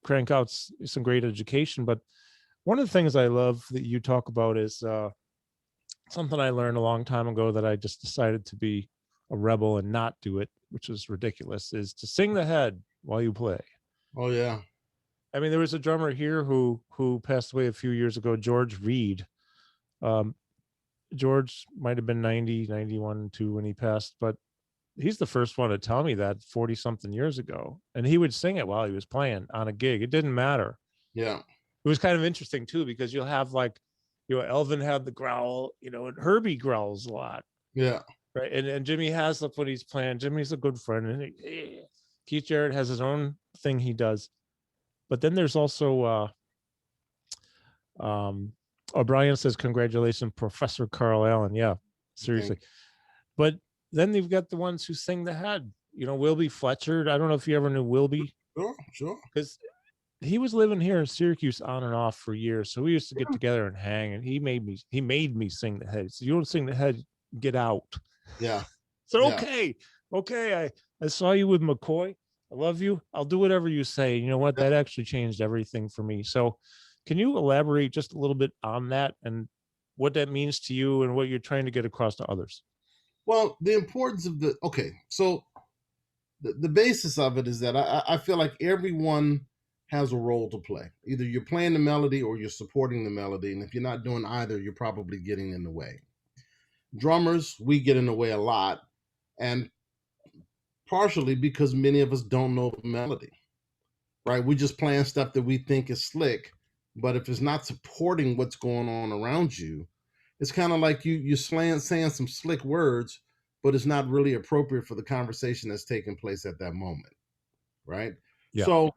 crank out some great education. But One of the things I love that you talk about is something I learned a long time ago that I just decided to be a rebel and not do it, which is ridiculous, is to sing the head while you play. Oh yeah. I mean, there was a drummer here who passed away a few years ago, George Reed. George might have been 90, 91, 2 when he passed, but he's the first one to tell me that 40 something years ago. And he would sing it while he was playing on a gig. It didn't matter. Yeah. It was kind of interesting too, because you'll have like, Elvin had the growl, and Herbie growls a lot. Yeah. Right. And Jimmy Haslip, when he's playing, Jimmy's a good friend. And Keith Jarrett has his own thing he does. But then there's also O'Brien says, congratulations, Professor Carl Allen. Yeah, seriously. But then they've got the ones who sing the head, Wilby Fletcher. I don't know if you ever knew Wilby. Sure. Because he was living here in Syracuse on and off for years. So we used to get together and hang, and he made me sing the head. So you don't sing the head, get out. Yeah. So, okay. I saw you with McCoy. I love you. I'll do whatever you say. You know what? That actually changed everything for me. So can you elaborate just a little bit on that and what that means to you and what you're trying to get across to others? Well, the importance of so the basis of it is that I feel like everyone has a role to play. Either you're playing the melody or you're supporting the melody. And if you're not doing either, you're probably getting in the way. Drummers, we get in the way a lot. And partially because many of us don't know the melody, right? We're just playing stuff that we think is slick. But if it's not supporting what's going on around you, it's kind of like you're saying some slick words, but it's not really appropriate for the conversation that's taking place at that moment, right? Yeah. So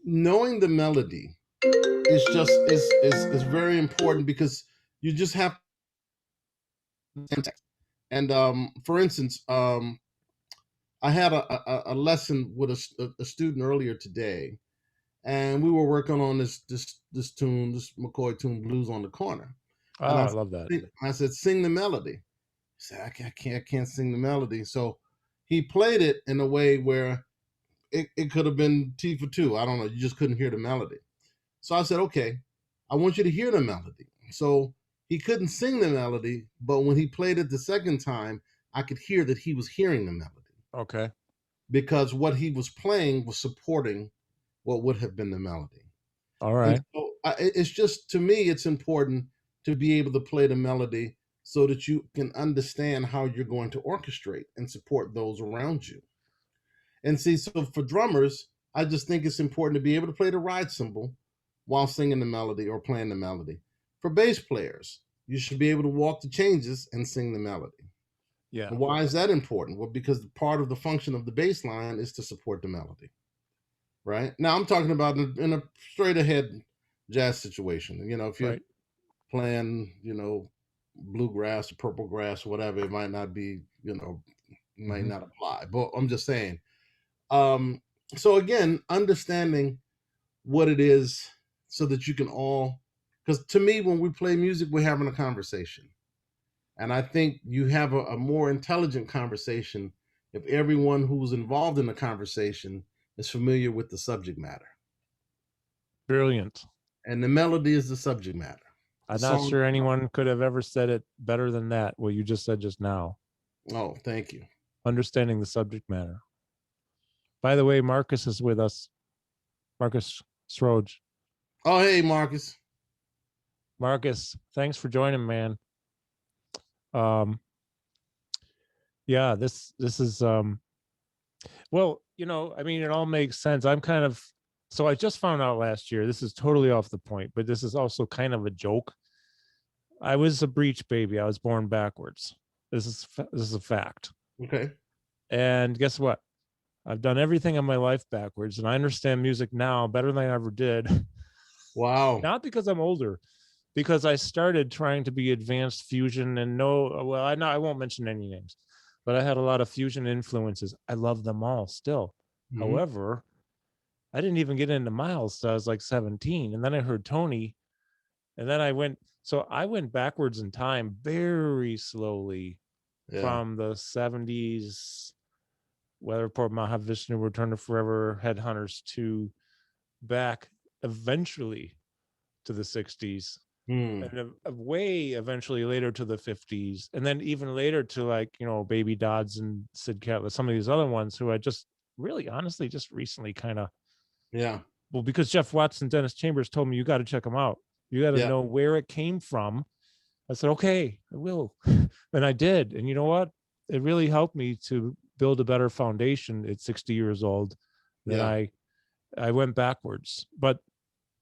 knowing the melody is very important because you just have. And for instance, I had a lesson with a student earlier today, and we were working on this tune, this McCoy tune, Blues on the Corner. Oh, I love that. I said, sing the melody. He said, I can't sing the melody. So he played it in a way where it could have been T for two. I don't know. You just couldn't hear the melody. So I said, okay, I want you to hear the melody. So he couldn't sing the melody, but when he played it the second time, I could hear that he was hearing the melody. Okay. Because what he was playing was supporting what would have been the melody. All right. And so it's just, to me, it's important to be able to play the melody so that you can understand how you're going to orchestrate and support those around you. And see, so for drummers, I just think it's important to be able to play the ride cymbal while singing the melody or playing the melody. For bass players, you should be able to walk the changes and sing the melody. Yeah. And why is that important? Well, because part of the function of the bass line is to support the melody. Right? Now I'm talking about in a straight ahead jazz situation. If you're playing, bluegrass or purple grass or whatever, it might not be, might not apply. But I'm just saying. So again, understanding what it is so that you can all, because to me, when we play music, we're having a conversation. And I think you have a more intelligent conversation if everyone who's involved in the conversation is familiar with the subject matter. Brilliant. And the melody is the subject matter. I'm not sure anyone could have ever said it better than that, what you just said just now. Oh, thank you. Understanding the subject matter. By the way, Marcus is with us. Marcus Sroge. Oh, hey, Marcus. Marcus, thanks for joining, man. Yeah, this is well, I mean, it all makes sense. So I just found out last year, this is totally off the point, but this is also kind of a joke. I was a breech baby. I was born backwards. This is a fact. Okay. And guess what? I've done everything in my life backwards, and I understand music now better than I ever did. Wow. Not because I'm older, because I started trying to be advanced fusion and I won't mention any names, but I had a lot of fusion influences. I love them all still. Mm-hmm. However, I didn't even get into Miles till I was like 17. And then I heard Tony, and then I went backwards in time very slowly from the 70s, Weather Report, Mahavishnu, Return to Forever, Headhunters, to back eventually to the 60s, Mm. and way eventually later to the 50s, and then even later to like, you know, Baby Dodds and Sid Catlett, some of these other ones who I just really honestly just recently kind of, well, because Jeff Watts and Dennis Chambers told me, you got to check them out, you got to know where it came from. I said, okay, I will. And I did. And you know what? It really helped me to build a better foundation at 60 years old than I went backwards. But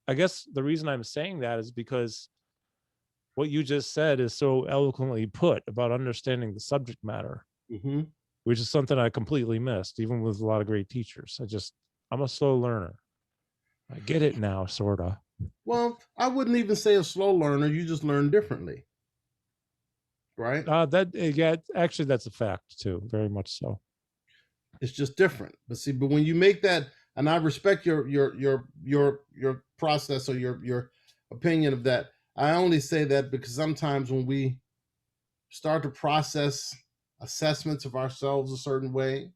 I guess the reason I'm saying that is because what you just said is so eloquently put about understanding the subject matter, which is something I completely missed, even with a lot of great teachers. I'm a slow learner. I get it now, sort of. Well, I wouldn't even say a slow learner. You just learn differently. Right? Actually, that's a fact too. Very much so. It's just different. But when you make that, and I respect your process or your opinion of that. I only say that because sometimes when we start to process assessments of ourselves a certain way,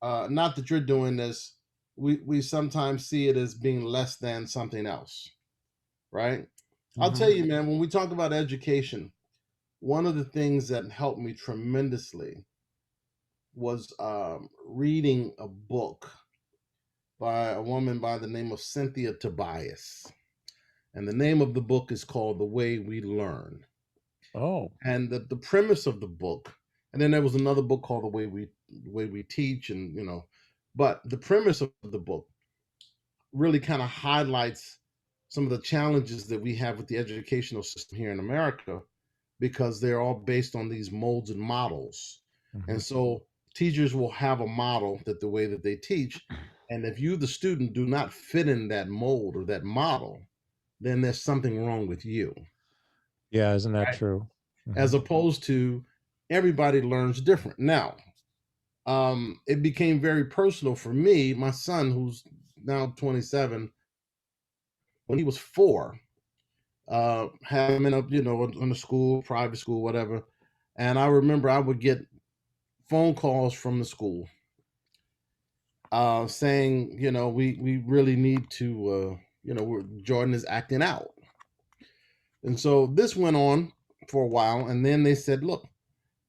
not that you're doing this, we sometimes see it as being less than something else, right? I'll tell you, man, when we talk about education, one of the things that helped me tremendously was reading a book by a woman by the name of Cynthia Tobias. And the name of the book is called The Way We Learn. Oh. And the premise of the book, and then there was another book called The Way We Teach, and you know, but the premise of the book really kind of highlights some of the challenges that we have with the educational system here in America, because they're all based on these molds and models. And so teachers will have a model that the way that they teach, and if you, the student, do not fit in that mold or that model, then there's something wrong with you. Yeah, isn't that true? As opposed to everybody learns different. Now, it became very personal for me. My son, who's now 27, when he was 4, had him in a, you know, in a school, private school, whatever. And I remember I would get phone calls from the school saying, you know, we really need to, you know, Jordan is acting out. And so this went on for a while, and then they said, look,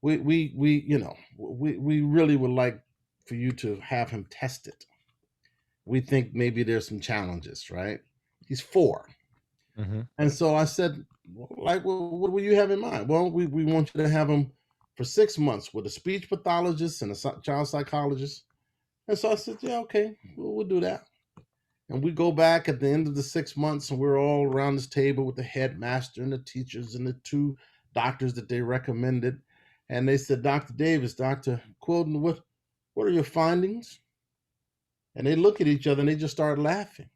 we you know, we really would like for you to have him tested. We think maybe there's some challenges, right? He's 4. And so I said, like, well, what will you have in mind? Well, we want you to have him for 6 months with a speech pathologist and a child psychologist. And so I said, yeah, okay, we'll do that. And we go back at the end of the 6 months, and we're all around this table with the headmaster and the teachers and the 2 doctors that they recommended. And they said, Dr. Davis, Dr. Quilden, what are your findings? And they look at each other and they just start laughing.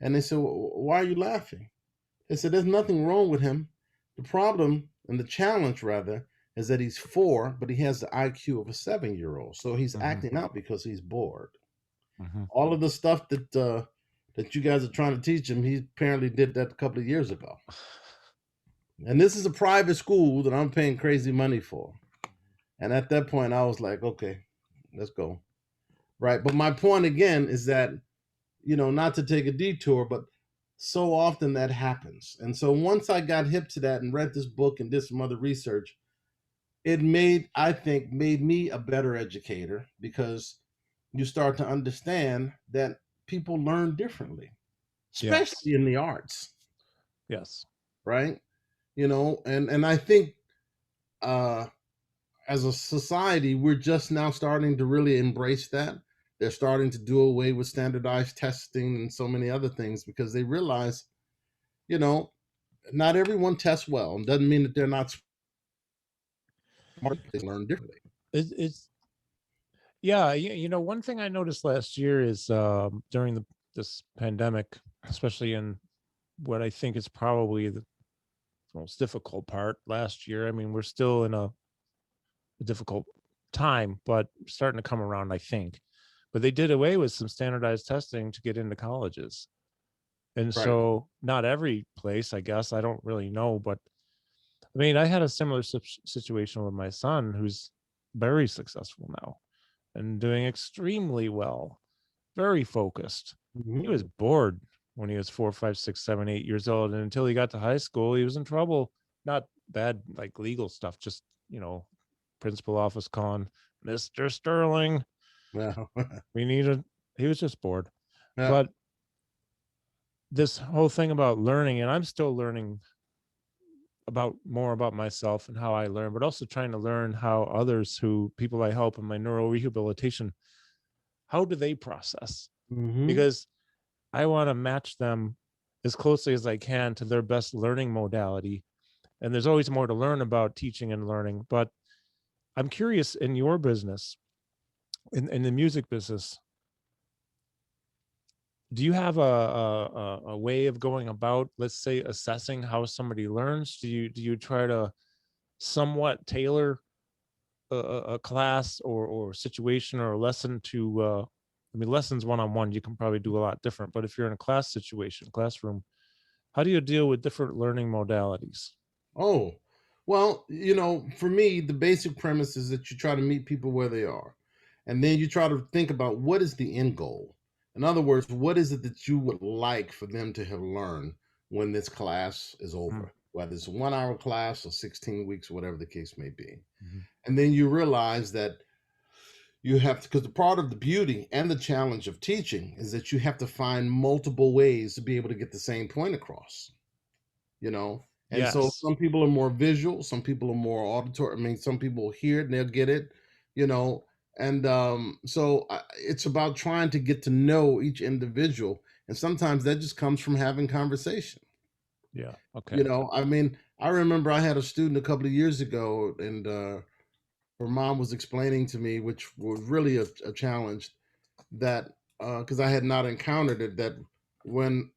And they said, well, why are you laughing? They said, there's nothing wrong with him. The problem, and the challenge rather, is that he's 4, but he has the IQ of a 7-year-old. So he's acting out because he's bored. All of the stuff that you guys are trying to teach him, he apparently did that a couple of years ago. And this is a private school that I'm paying crazy money for. And at that point, I was like, okay, let's go. Right. But my point again is that, you know, not to take a detour, but so often that happens. And so once I got hip to that and read this book and did some other research, it I think made me a better educator, because you start to understand that people learn differently, especially in the arts. Yes. Right. You know, and I think as a society, we're just now starting to really embrace that. They're starting to do away with standardized testing and so many other things, because they realize, you know, not everyone tests well. It doesn't mean that they're not smart. They learn differently. It's yeah, you know, one thing I noticed last year is during this pandemic, especially in what I think is probably the most difficult part last year. I mean, we're still in a difficult time, but starting to come around, I think. But they did away with some standardized testing to get into colleges. And so not every place, I guess, I don't really know, but I mean, I had a similar situation with my son, who's very successful now and doing extremely well, very focused. He was bored when he was 4, 5, 6, 7, 8 years old. And until he got to high school, he was in trouble. Not bad, like legal stuff, just, principal office calling, Mr. Sterling. Yeah. He was just bored. Yeah. But this whole thing about learning, and I'm still learning more about myself and how I learn, but also trying to learn how people I help in my neurorehabilitation, how do they process? Because I want to match them as closely as I can to their best learning modality. And there's always more to learn about teaching and learning. But I'm curious, in your business, in the music business, do you have a way of going about, let's say, assessing how somebody learns? Do you try to somewhat tailor a class or situation or a lesson to lessons one-on-one, you can probably do a lot different, but if you're in a classroom, how do you deal with different learning modalities? Oh, well, for me, the basic premise is that you try to meet people where they are. And then you try to think about what is the end goal. In other words, what is it that you would like for them to have learned when this class is over, whether it's a 1-hour class or 16 weeks, whatever the case may be. And then you realize that you have to, because the part of the beauty and the challenge of teaching is that you have to find multiple ways to be able to get the same point across, And so some people are more visual, some people are more auditory. Some people hear it and they'll get it, And so it's about trying to get to know each individual. And sometimes that just comes from having conversation. Yeah. Okay. I remember I had a student a couple of years ago, and her mom was explaining to me, which was really a challenge, that because I had not encountered it, that when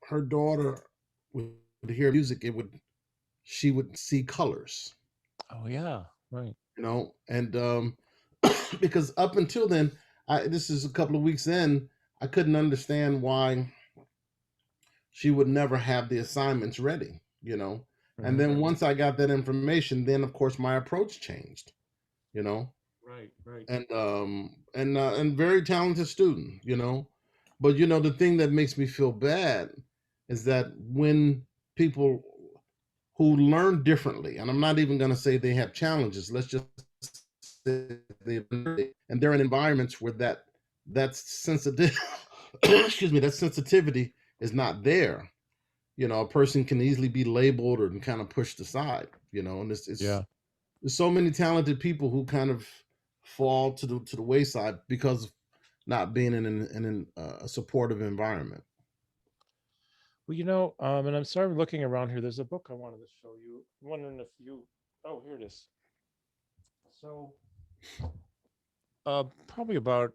her daughter would hear music, she would see colors. Oh yeah, right. And because up until then, this is a couple of weeks in, I couldn't understand why she would never have the assignments ready. And then once I got that information, then of course my approach changed. Right. And very talented student. But the thing that makes me feel bad is that when people who learn differently, and I'm not even going to say they have challenges, let's just say and they're in environments where that's sensitive excuse me, that sensitivity is not there. A person can easily be labeled or kind of pushed aside, and it's there's so many talented people who kind of fall to the wayside because of not being in a supportive environment. Well, and I'm sorry, I'm looking around here. There's a book I wanted to show you. I'm wondering if oh, here it is. So, probably about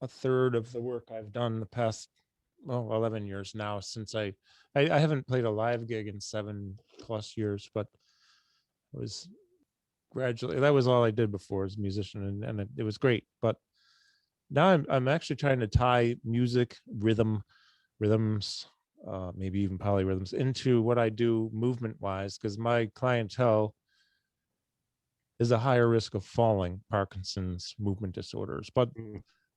a third of the work I've done the past 11 years now, since I haven't played a live gig in 7+ years, but it was gradually, that was all I did before as a musician, and it was great. But now I'm actually trying to tie music, rhythms, maybe even polyrhythms into what I do movement wise, because my clientele is a higher risk of falling, Parkinson's, movement disorders, but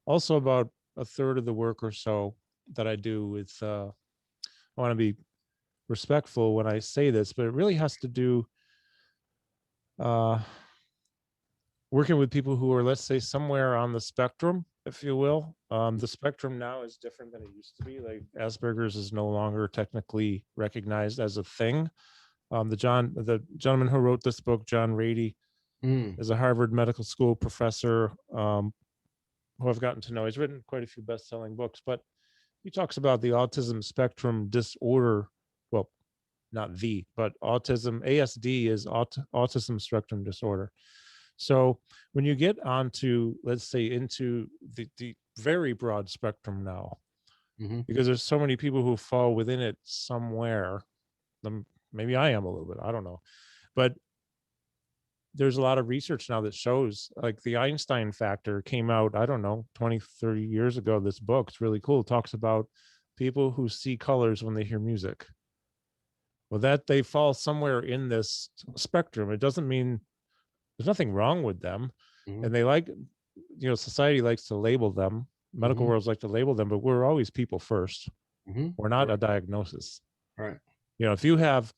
also about a third of the work or so that I do with, I want to be respectful when I say this, but it really has to do working with people who are, let's say, somewhere on the spectrum, if you will. The spectrum now is different than it used to be. Like Asperger's is no longer technically recognized as a thing. The gentleman who wrote this book, John Rady, is a Harvard Medical School professor who I've gotten to know. He's written quite a few best-selling books, but he talks about the autism spectrum disorder. Well, not but autism. ASD is autism spectrum disorder. So when you get onto, let's say, into the very broad spectrum now, because there's so many people who fall within it somewhere, maybe I am a little bit, I don't know, but there's a lot of research now that shows, like the Einstein Factor came out, I don't know, 20, 30 years ago. This book, it's really cool. It talks about people who see colors when they hear music. Well, that they fall somewhere in this spectrum. It doesn't mean there's nothing wrong with them. And they society likes to label them. Medical worlds like to label them, but we're always people first. or not a diagnosis. Right. You know, if you have,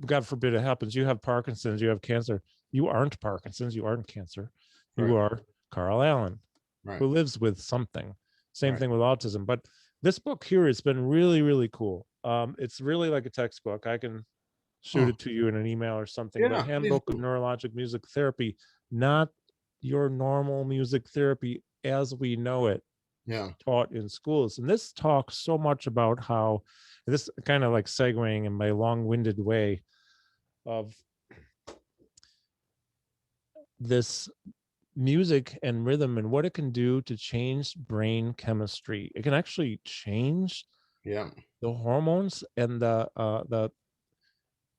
God forbid it happens, you have Parkinson's, you have cancer, you aren't Parkinson's, you aren't cancer, you are Carl Allen, who lives with something. Same thing with autism. But this book here, it's been really, really cool. It's really like a textbook. I can shoot it to you in an email or something, but Handbook of Neurologic Music Therapy, not your normal music therapy as we know it, taught in schools. And this talks so much about how, this kind of like segueing in my long-winded way of this music and rhythm and what it can do to change brain chemistry. It can actually change the hormones and the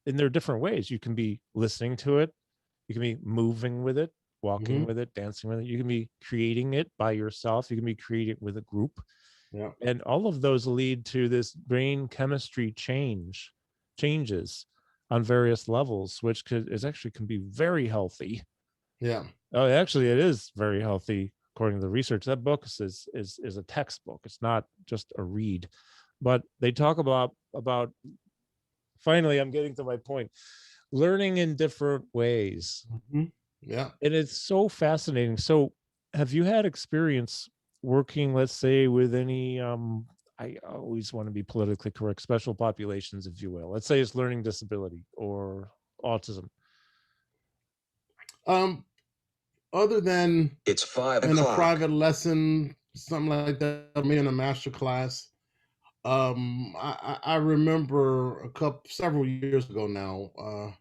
in their different ways. You can be listening to it, you can be moving with it, walking with it, dancing with it, you can be creating it by yourself, you can be creating it with a group. And all of those lead to this brain chemistry changes on various levels, which is actually can be very healthy. Oh, actually, it is very healthy according to the research. That book is a textbook. It's not just a read, but they talk about. Finally, I'm getting to my point. Learning in different ways. And it's so fascinating. So, have you had experience working, let's say, with any? I always want to be politically correct. Special populations, if you will. Let's say it's learning disability or autism. Other than it's 5 in o'clock. a private lesson, something like that, me in a master class. I remember several years ago now,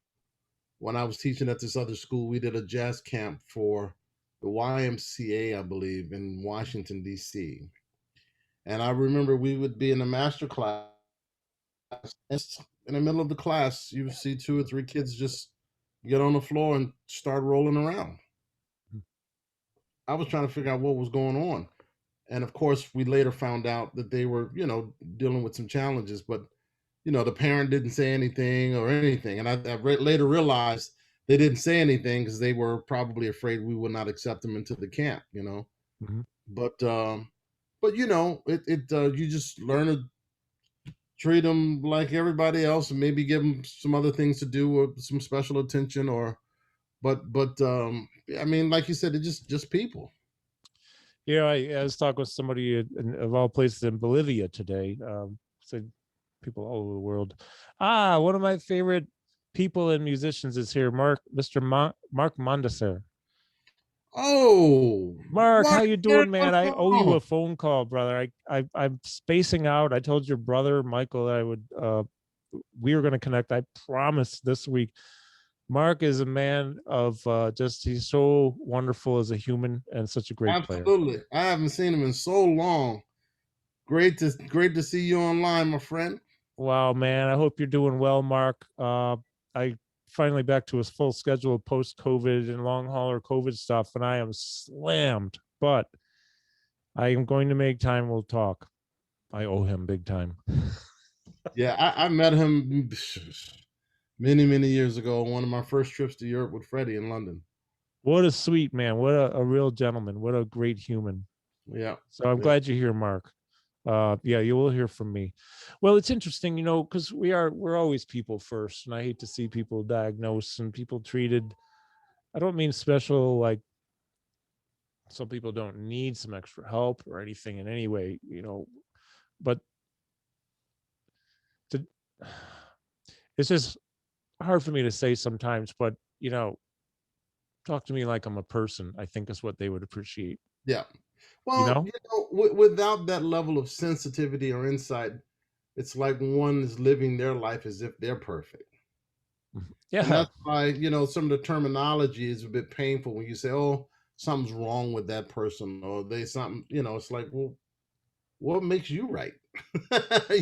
when I was teaching at this other school, we did a jazz camp for the YMCA, I believe, in Washington, D.C. And I remember we would be in a master class. In the middle of the class, you would see 2 or 3 kids just get on the floor and start rolling around. I was trying to figure out what was going on. And of course, we later found out that they were, dealing with some challenges, but, the parent didn't say anything or anything. And I later realized they didn't say anything because they were probably afraid we would not accept them into the camp, But you just learn to treat them like everybody else and maybe give them some other things to do or some special attention but I mean, like you said, it's just people. I was talking with somebody of all places in Bolivia today. Said people all over the world. One of my favorite people and musicians is here, Mr. Mark Mondesir. Oh, Mark, how you doing, man? I owe you a phone call, brother. I'm spacing out. I told your brother Michael I would. We were going to connect. I promised this week. Mark is a man of he's so wonderful as a human and such a great player. Absolutely. I haven't seen him in so long. Great to see you online, my friend. Wow, man. I hope you're doing well, Mark. I finally back to his full schedule post-COVID and long hauler COVID stuff, and I am slammed, but I am going to make time. We'll talk. I owe him big time. Yeah, I met him many, many years ago on one of my first trips to Europe with Freddie in London. What a sweet man. What a real gentleman. What a great human. Yeah. So I'm glad you're here, Mark. You will hear from me. Well, it's interesting, because we're always people first, and I hate to see people diagnosed and people treated. I don't mean special, like some people don't need some extra help or anything in any way, but it's just hard for me to say sometimes, but talk to me like I'm a person, I think is what they would appreciate. Yeah. Well, without that level of sensitivity or insight, it's like one is living their life as if they're perfect. Yeah. And that's why, some of the terminology is a bit painful when you say, oh, something's wrong with that person, or it's like, well, what makes you right?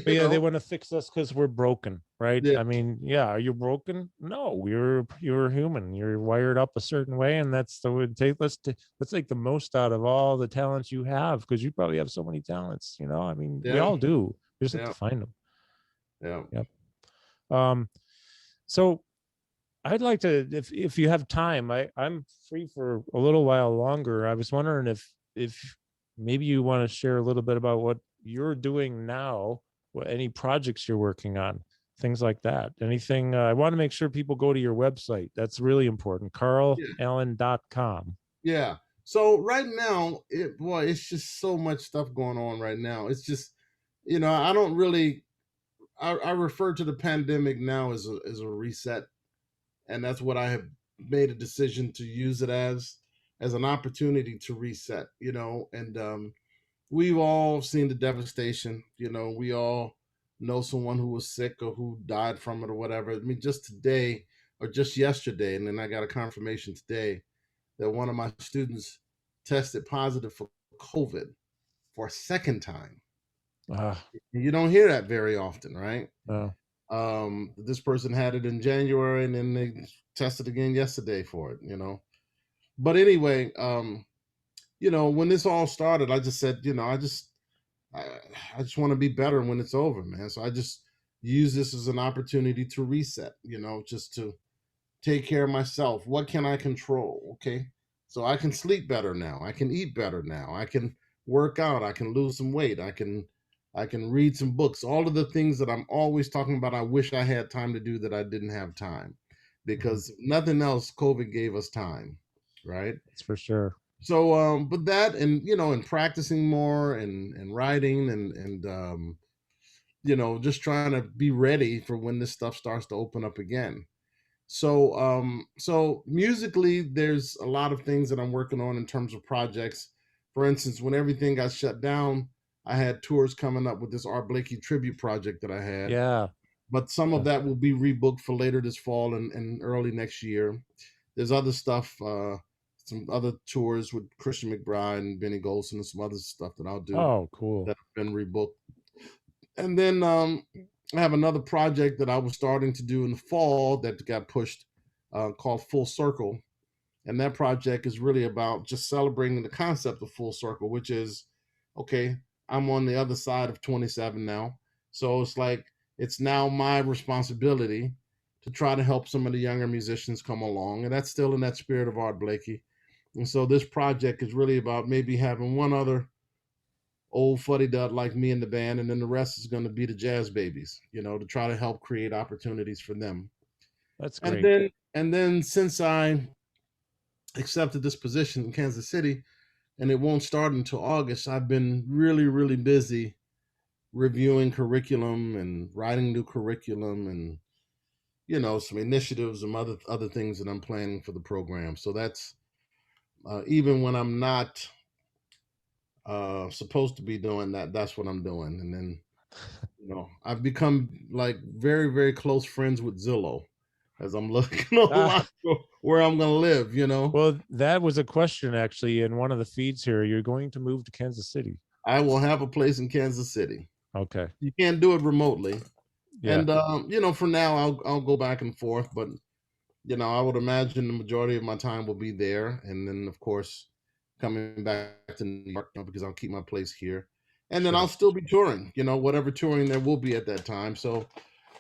They want to fix us because we're broken, right? Yeah. I mean, are you broken? No, you're human. You're wired up a certain way, and that's the way to take. Let's take the most out of all the talents you have, because you probably have so many talents. I mean, we all do. We just have to find them. Yeah. Yep. So I'd like to, if you have time, I'm free for a little while longer. I was wondering if maybe you want to share a little bit about what you're doing now any projects you're working on, things like that. Anything, I want to make sure people go to your website. That's really important. carlallen.com. Yeah. So right now, it's just so much stuff going on right now. It's just, I don't really, I refer to the pandemic now as a reset, and that's what I have made a decision to use it as an opportunity to reset. And we've all seen the devastation. We all know someone who was sick or who died from it or whatever. I mean, just today or just yesterday, and then I got a confirmation today that one of my students tested positive for COVID for a second time. You don't hear that very often, right? This person had it in January, and then they tested again yesterday for it, But anyway, when this all started, I just said, I just want to be better when it's over, man. So I just use this as an opportunity to reset, just to take care of myself. What can I control? Okay. So I can sleep better now. I can eat better now. I can work out. I can lose some weight. I can read some books. All of the things that I'm always talking about, I wish I had time to do that I didn't have time, because nothing else, COVID gave us time, right? That's for sure. So, but that, and, and practicing more and writing and just trying to be ready for when this stuff starts to open up again. So musically, there's a lot of things that I'm working on in terms of projects. For instance, when everything got shut down, I had tours coming up with this Art Blakey tribute project that I had. Yeah. But some of that will be rebooked for later this fall and early next year. There's other stuff, some other tours with Christian McBride and Benny Golson and some other stuff that I'll do. Oh, cool. That have been rebooked. And then I have another project that I was starting to do in the fall that got pushed, called Full Circle. And that project is really about just celebrating the concept of full circle, which is, okay, I'm on the other side of 27 now. So it's like, it's now my responsibility to try to help some of the younger musicians come along. And that's still in that spirit of Art Blakey. And so this project is really about maybe having one other old fuddy-dud like me in the band, and then the rest is going to be the jazz babies, to try to help create opportunities for them. That's great. And then since I accepted this position in Kansas City, and it won't start until August, I've been really, really busy reviewing curriculum and writing new curriculum and, some initiatives and other things that I'm planning for the program. So that's even when I'm not supposed to be doing that, that's what I'm doing. And then, I've become like very, very close friends with Zillow as I'm looking online for where I'm going to live, Well, that was a question actually in one of the feeds here. You're going to move to Kansas City. I will have a place in Kansas City. Okay. You can't do it remotely. Yeah. And, for now, I'll go back and forth, but, I would imagine the majority of my time will be there. And then, of course, coming back to New York, because I'll keep my place here. And then I'll still be touring, whatever touring there will be at that time. So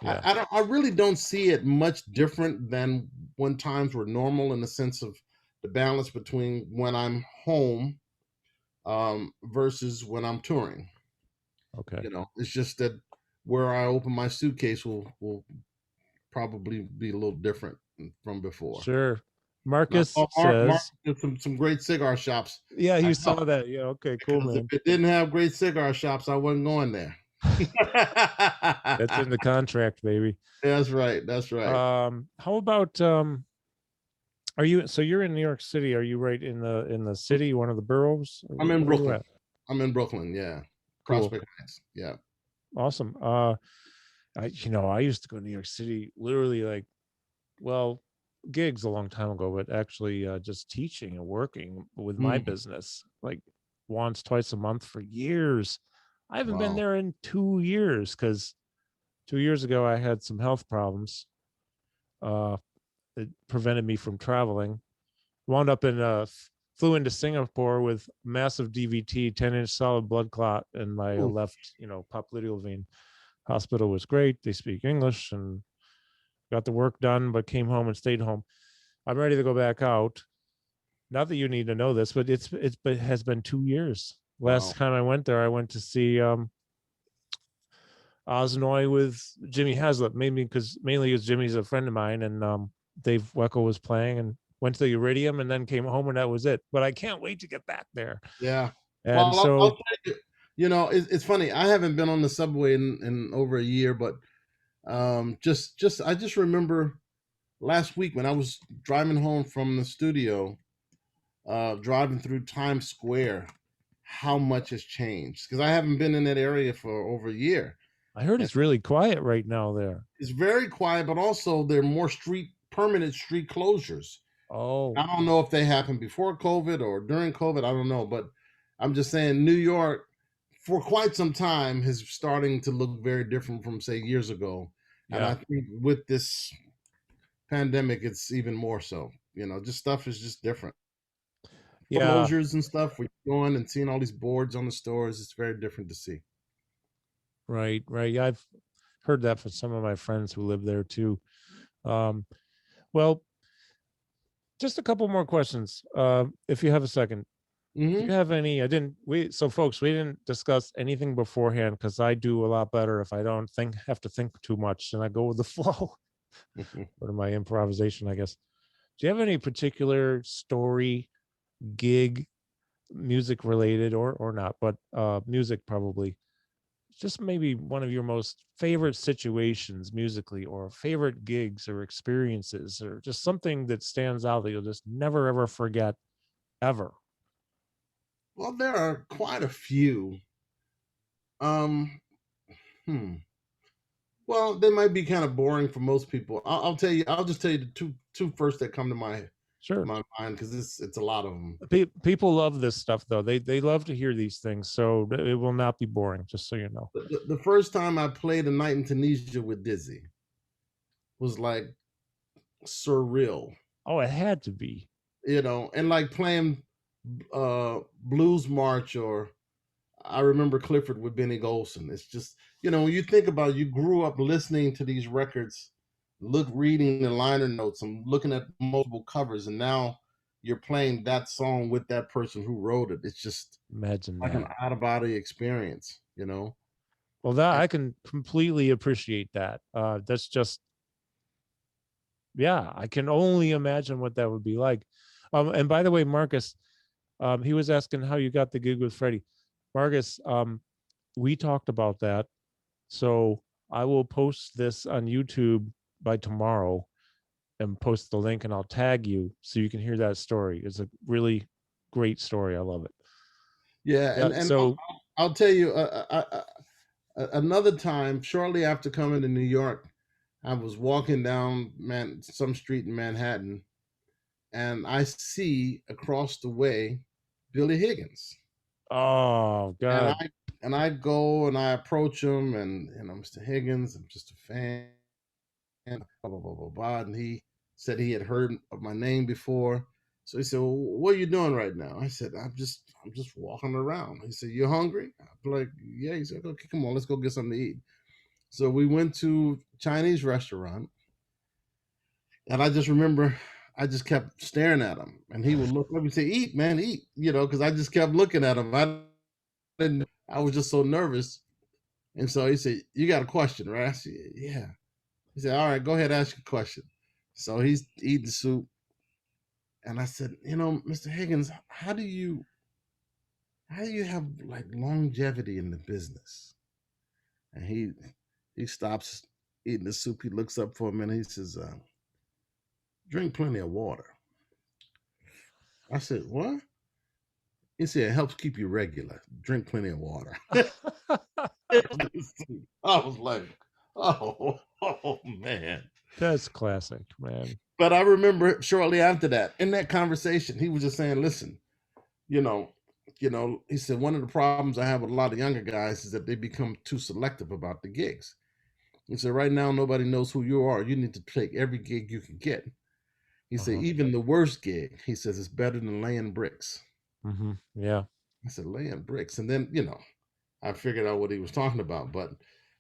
yeah. I really don't see it much different than when times were normal, in the sense of the balance between when I'm home versus when I'm touring. Okay. It's just that where I open my suitcase will probably be a little different from before. Sure. Marcus says some great cigar shops. Yeah, you saw that. Yeah, okay, cool, man. If it didn't have great cigar shops, I wasn't going there. That's in the contract, baby. That's right. That's right. How about you're in New York City? Are you right in the city, one of the boroughs? I'm in Brooklyn. I'm in Brooklyn, yeah. Cool. Prospect Heights. Yeah. Awesome. I used to go to New York City literally gigs a long time ago, but actually just teaching and working with my business like once, twice a month for years. I haven't been there in 2 years because 2 years ago I had some health problems. It prevented me from traveling. Wound up flew into Singapore with massive DVT, 10-inch solid blood clot in my left, popliteal vein. Hospital was great. They speak English and got the work done, but came home and stayed home. I'm ready to go back out. Not that you need to know this, but it has been 2 years. Last time I went there, I went to see Osnoy with Jimmy Haslip, mainly because Jimmy's a friend of mine, and Dave Weckl was playing, and went to the Iridium, and then came home, and that was it. But I can't wait to get back there. Yeah. And Well, I'll so, tell you, it's funny. I haven't been on the subway in over a year, but I just remember last week when I was driving home from the studio, driving through Times Square, how much has changed, because I haven't been in that area for over a year. I heard it's really quiet right now there. It's very quiet, but also there are more permanent street closures. Oh, I don't know if they happened before COVID or during COVID. I don't know, but I'm just saying New York for quite some time is starting to look very different from, say, years ago. And I yeah, think with this pandemic, it's even more so. Just stuff is just different. yeah, Foreclosures and stuff, we're going and seeing all these boards on the stores. It's very different to see. right, right. Yeah, I've heard that from some of my friends who live there too. Um, well, just a couple more questions, if you have a second. Do you Mm-hmm. have any? So folks, we didn't discuss anything beforehand, because I do a lot better if I don't have to think too much, and I go with the flow. Or my improvisation, I guess. Do you have any particular story, gig, music related, or not, but music probably, just maybe one of your most favorite situations musically, or favorite gigs or experiences, or just something that stands out that you'll just never ever forget, ever? Well, there are quite a few. Um, hmm. Well, they might be kind of boring for most people. I'll tell you. I'll just tell you the two first that come to Sure. my mind, because it's a lot of them. People love this stuff, though. They love to hear these things, so it will not be boring, just so you know. The first time I played a night in Tunisia with Dizzy was like surreal, Oh, it had to be. and like playing Blues March, or I remember Clifford with Benny Golson. It's just, when you think about it, you grew up listening to these records, reading the liner notes and looking at multiple covers, and now you're playing that song with that person who wrote it. It's just Imagine like an that. out of body experience. Well, that And I can completely appreciate that. That's just, yeah, I can only imagine what that would be like. And by the way, Marcus, he was asking how you got the gig with Freddie. Marcus, we talked about that. So I will post this on YouTube by tomorrow, and post the link, and I'll tag you so you can hear that story. It's a really great story. I love it. yeah, Yeah. and So, I'll tell you, another time, shortly after coming to New York, I was walking down some street in Manhattan, and I see across the way Billy Higgins. oh And God. I go and I approach him, and Mr. Higgins, I'm just a fan, blah blah blah blah blah. And he said he had heard of my name before. So he said, "Well, what are you doing right now?" I said, I'm just walking around." He said, "You hungry?" I'm like, "Yeah." He said, "Okay, come on, let's go get something to eat." So we went to Chinese restaurant, and I just remember I just kept staring at him, and he would look at me and say, "Eat, man, eat," because I just kept looking at him. I was just so nervous. And so he said, "You got a question, right?" I said, "Yeah." He said, "All right, go ahead, ask your question." So he's eating the soup. And I said, "Mr. Higgins, how do you have like longevity in the business?" And he stops eating the soup. He looks up for a minute. He says, "Drink plenty of water." I said, "What?" He said, "It helps keep you regular. Drink plenty of water." I was like, oh man. That's classic, man. But I remember shortly after that, in that conversation, he was just saying, "Listen, you know, he said one of the problems I have with a lot of younger guys is that they become too selective about the gigs." He said, "Right now, nobody knows who you are. You need to take every gig you can get." He said, Uh-huh. "Even the worst gig," he says, "is better than laying bricks." Yeah. I said, "Laying bricks." And then, I figured out what he was talking about. But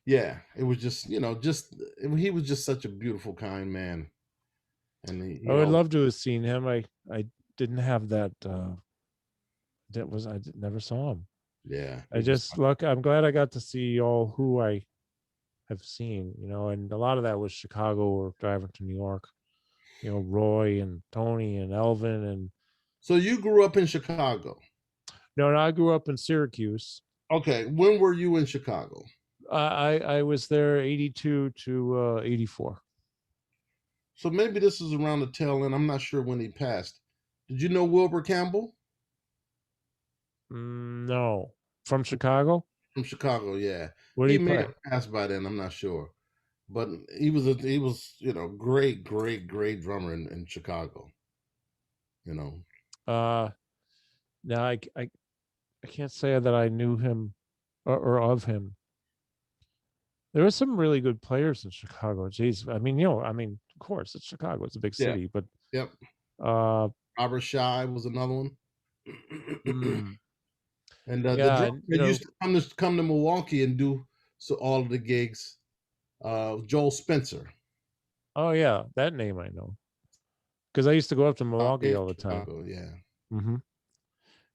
yeah, it was just, he was just such a beautiful, kind man. And I he would always, love to have seen him. I didn't have that. Never saw him. yeah, I he was, just look. I'm glad I got to see all who I I've seen, and a lot of that was Chicago or driving to New York. Roy and Tony and Elvin and. So you grew up in Chicago? No, I grew up in Syracuse. Okay, when were you in Chicago? I was there 82 to 84. So maybe this is around the tail end. I'm not sure when he passed. Did you know Wilbur Campbell? No, from Chicago. From Chicago, yeah. What did he may play? have passed by then. I'm not sure, but he was great drummer in Chicago. Now I can't say that I knew him or of him. There were some really good players in Chicago. Jeez, of course, it's Chicago. It's a big city, but yep. Robert Shy was another one. And the drummer used to come to Milwaukee and do all of the gigs. Joel Spencer. Oh yeah, that name I know, because I used to go up to Milwaukee all the time. Chicago, yeah.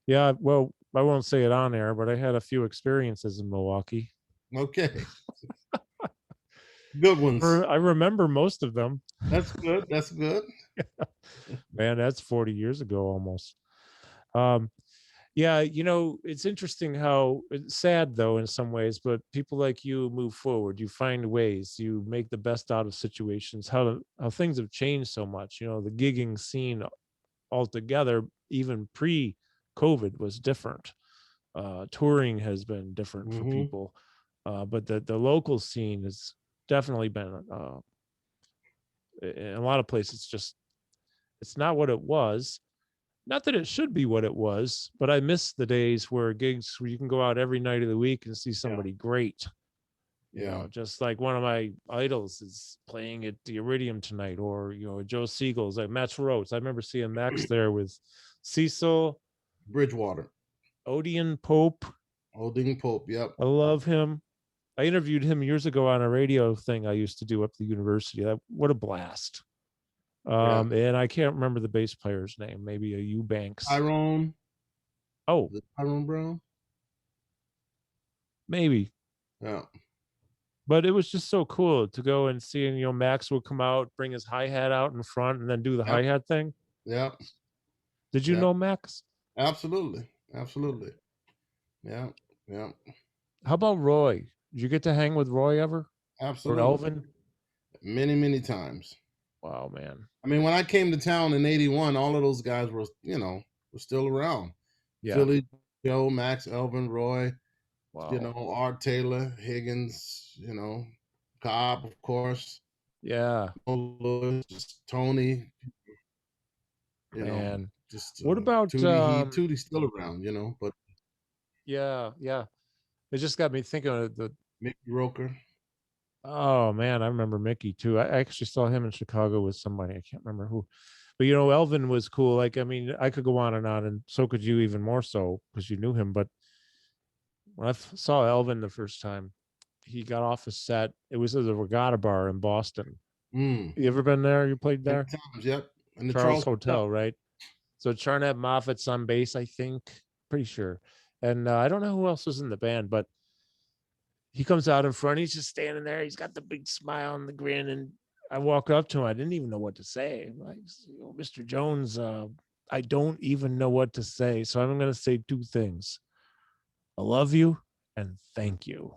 Yeah, well, I won't say it on air, but I had a few experiences in Milwaukee. Okay. Good ones. I remember most of them. That's good. That's good. Man, that's 40 years ago almost. Yeah, it's interesting how it's sad though in some ways, but people like you move forward. You find ways. You make the best out of situations. How things have changed so much. The gigging scene altogether, even pre-COVID, was different. Touring has been different for people, but the local scene has definitely been in a lot of places. It's not what it was. Not that it should be what it was, but I miss the days where gigs where you can go out every night of the week and see somebody great. Just like one of my idols is playing at the Iridium tonight, or Joe Siegel's, like Max Rhodes. I remember seeing Max there with Cecil Bridgewater, Odeon Pope. Yep. I love him. I interviewed him years ago on a radio thing I used to do up at the university. What a blast. And I can't remember the bass player's name. Maybe a Eubanks. Tyrone. Oh, Tyrone Brown. Maybe. Yeah. But it was just so cool to go and see, Max would come out, bring his hi-hat out in front, and then do the hi-hat thing. Yeah. Did you know Max? Absolutely. Yeah. How about Roy? Did you get to hang with Roy ever? Absolutely. Or Elvin? Many times. Wow, man. I mean, when I came to town in 81, all of those guys were still around. Yeah. Philly, Joe, Max, Elvin, Roy, Art Taylor, Higgins, Cobb, of course. Yeah. Lewis, Tony. Man. What about Tootie's still around, but yeah. It just got me thinking of the Mickey Roker. Oh man, I remember Mickey too. I actually saw him in Chicago with somebody. I can't remember who. But Elvin was cool. Like, I could go on, and so could you, even more so because you knew him. But when I saw Elvin the first time, he got off a set. It was at the Regatta Bar in Boston. You ever been there? You played there? Times, yep. In the Charles Hotel, right? So Charnette Moffat's on bass, I think. Pretty sure. And I don't know who else was in the band, but he comes out in front. He's just standing there. He's got the big smile and the grin. And I walk up to him. I didn't even know what to say. I'm like, Mr. Jones, I don't even know what to say. So I'm going to say two things. I love you and thank you.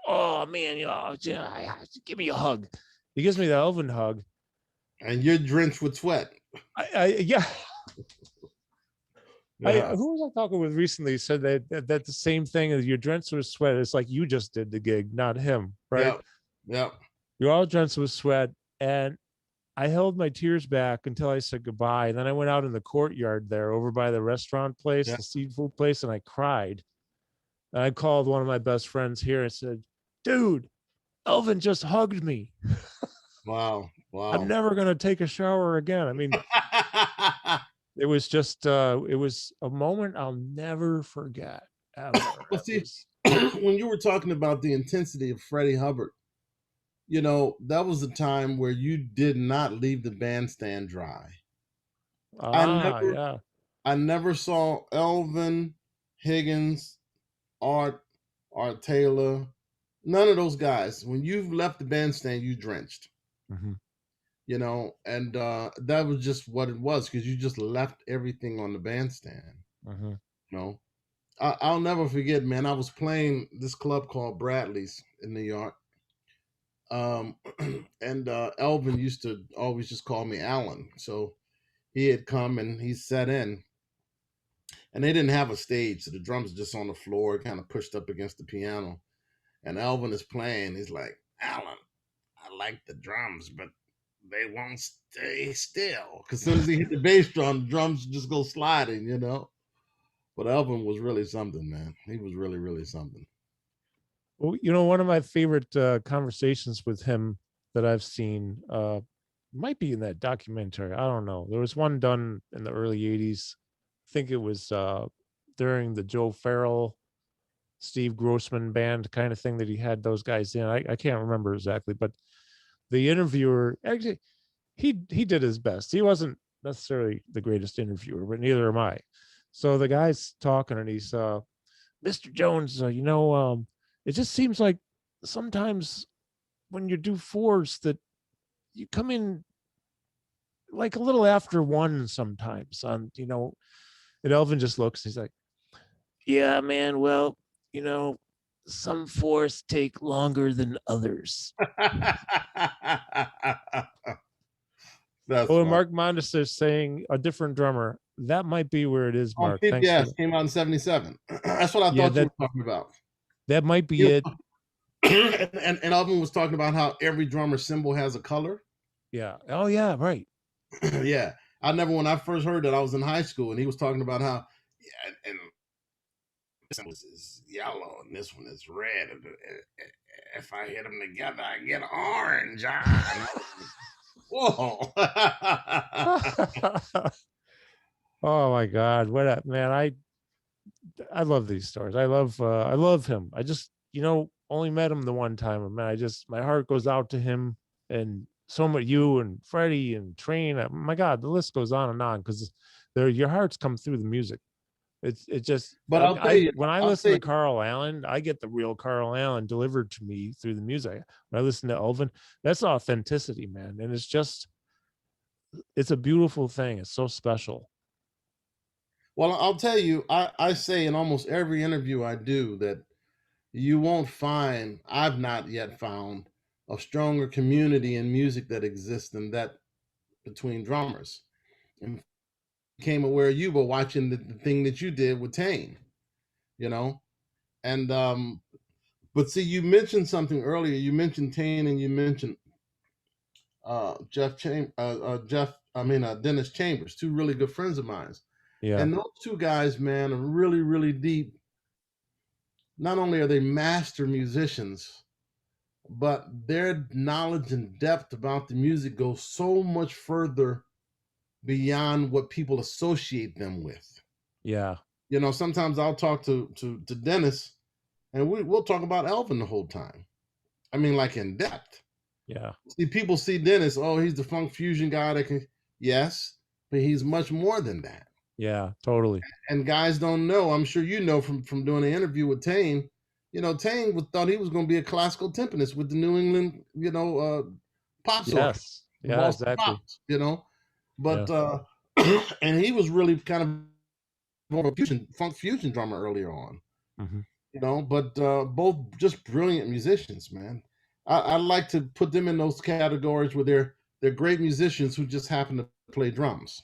Oh, man, give me a hug. He gives me the Elvin hug. And you're drenched with sweat. Yeah. Who was I talking with recently? Said that the same thing as you're drenched with sweat. It's like you just did the gig, not him, right? Yeah. You're all drenched with sweat, and I held my tears back until I said goodbye. And then I went out in the courtyard there, over by the restaurant place, the seafood place, and I cried. And I called one of my best friends here and said, "Dude, Elvin just hugged me." Wow. I'm never gonna take a shower again. I mean. It was just, it was a moment I'll never forget. Well, see, when you were talking about the intensity of Freddie Hubbard, that was a time where you did not leave the bandstand dry. I never saw Elvin, Higgins, Art Taylor, None of those guys. When you've left the bandstand, you drenched. Mm-hmm. You know, and that was just what it was, because you just left everything on the bandstand. Mm-hmm. You know, I'll never forget, man. I was playing this club called Bradley's in New York, and Elvin used to always just call me Alan. So he had come and he sat in, and they didn't have a stage, so the drums are just on the floor, kind of pushed up against the piano. And Elvin is playing. He's like, Alan, I like the drums, but they won't stay still. Because as soon as he hit the bass drum, the drums just go sliding, you know. But Elvin was really something, man. He was really, really something. Well, you know, one of my favorite conversations with him that I've seen might be in that documentary. I don't know. There was one done in the early 80s. I think it was during the Joe Farrell, Steve Grossman band kind of thing that he had those guys in. I can't remember exactly, but the interviewer, actually, he did his best. He wasn't necessarily the greatest interviewer, but neither am I. So the guy's talking and he's Mr. Jones, it just seems like sometimes when you do fours that you come in like a little after one sometimes on, and Elvin just looks, he's like, yeah, man, well, some fours take longer than others. That's and Mark Mondis is saying a different drummer. That might be where it is, Mark. Yes, came out in 77. That's what I thought you were talking about. That might be it. And Elvin was talking about how every drummer cymbal has a color. Yeah. Oh, yeah, right. Yeah. I remember when I first heard that, I was in high school, and he was talking about how, and this one is yellow and this one is red. If I hit them together, I get orange. Whoa. Oh my God. Man, I love these stories. I love him. I just, only met him the one time. And man, my heart goes out to him, and so much, you and Freddie and Train. My God, the list goes on and on, because your hearts come through the music. It just, but I'll tell you, when I listen to Carl Allen, I get the real Carl Allen delivered to me through the music. When I listen to Elvin, that's authenticity, man. And it's a beautiful thing. It's so special. Well, I'll tell you, I say in almost every interview I do that you won't find, I've not yet found, a stronger community in music that exists than that between drummers. And became aware of you by watching the thing that you did with Tane, and but see, you mentioned something earlier. You mentioned Tane, and you mentioned Dennis Chambers, two really good friends of mine. Yeah. And those two guys, man, are really, really deep. Not only are they master musicians, but their knowledge and depth about the music goes so much further beyond what people associate them with. Yeah. Sometimes I'll talk to Dennis, and we'll talk about Elvin the whole time. I mean, like, in depth. Yeah. See, people see Dennis, oh, he's the funk fusion guy that can, yes, but he's much more than that. Yeah, totally. And guys don't know. I'm sure you know from doing an interview with Tane. Tane thought he was going to be a classical timpanist with the New England, pop song. Yes. Yeah, exactly. Pops, but and he was really kind of more of a funk fusion drummer earlier on. Mm-hmm. But both just brilliant musicians, man. I like to put them in those categories where they're great musicians who just happen to play drums.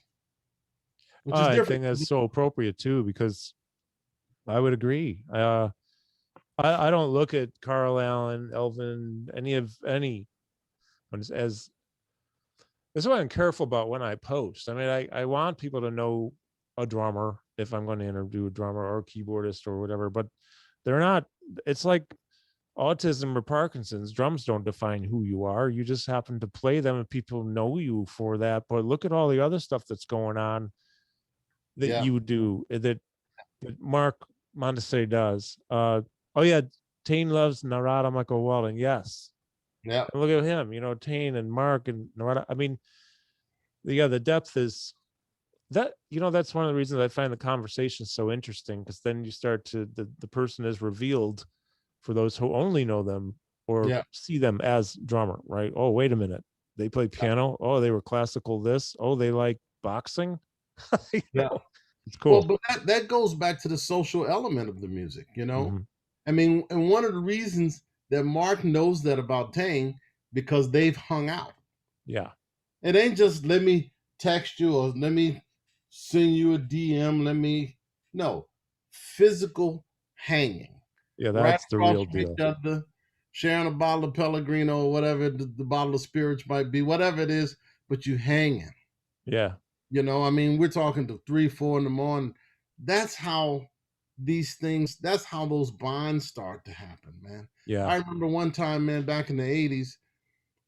I think that's so appropriate too, because I would agree. I don't look at Carl Allen, Elvin, any as that's why I'm careful about when I post. I mean, I want people to know a drummer if I'm going to interview a drummer or a keyboardist or whatever, but they're not. It's like autism or Parkinson's. Drums don't define who you are. You just happen to play them, and people know you for that. But look at all the other stuff that's going on that you do, that Mark Mondis does. Tane loves Narada Michael Walden. Yes. Yeah. And look at him, Tane and Mark and Narada. I mean, the depth is that, that's one of the reasons I find the conversation so interesting, because then you start to, the person is revealed for those who only know them or see them as drummer, right? Oh, wait a minute. They play piano. Oh, they were classical this. Oh, they like boxing. It's cool. Well, but that goes back to the social element of the music, you know? I mean, and one of the reasons that Mark knows that about Tang, because they've hung out. Yeah. It ain't just let me text you or let me send you a DM. No, physical hanging. Yeah, that's the real from deal. Each other, sharing a bottle of Pellegrino or whatever the bottle of spirits might be, whatever it is, but you hanging. Yeah. You know, I mean, we're talking to 3, 4 in the morning. That's how that's how those bonds start to happen, man. Yeah. I remember one time, man, back in the 80s,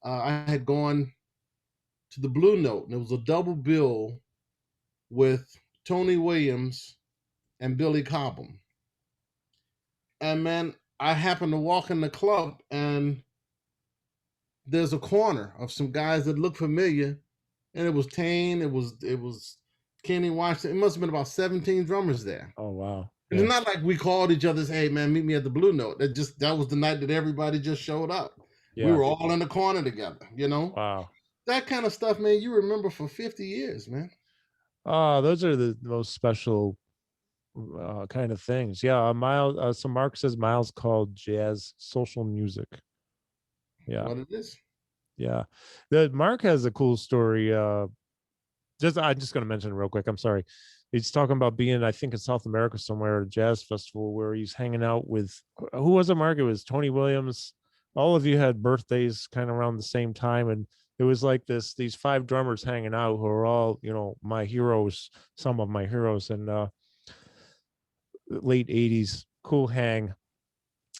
I had gone to the Blue Note, and it was a double bill with Tony Williams and Billy Cobham. And man, I happened to walk in the club, and there's a corner of some guys that look familiar, and it was Tane, it was Kenny Washington. It must have been about 17 drummers there. Oh wow. And it's not like we called each other, hey man, meet me at the Blue Note. That was the night that everybody just showed up. Yeah. We were all in the corner together, you know? Wow. That kind of stuff, man, you remember for 50 years, man. Those are the most special kind of things. Yeah, Miles. So Mark says Miles called jazz social music. Yeah, what it is. Yeah, the Mark has a cool story. I'm just going to mention it real quick. I'm sorry. He's talking about being, I think, in South America somewhere at a jazz festival where he's hanging out with, who was it, Mark? It was Tony Williams. All of you had birthdays kind of around the same time, and it was like these 5 drummers hanging out who are all, you know, my heroes, some of my heroes, and late 80s, cool hang.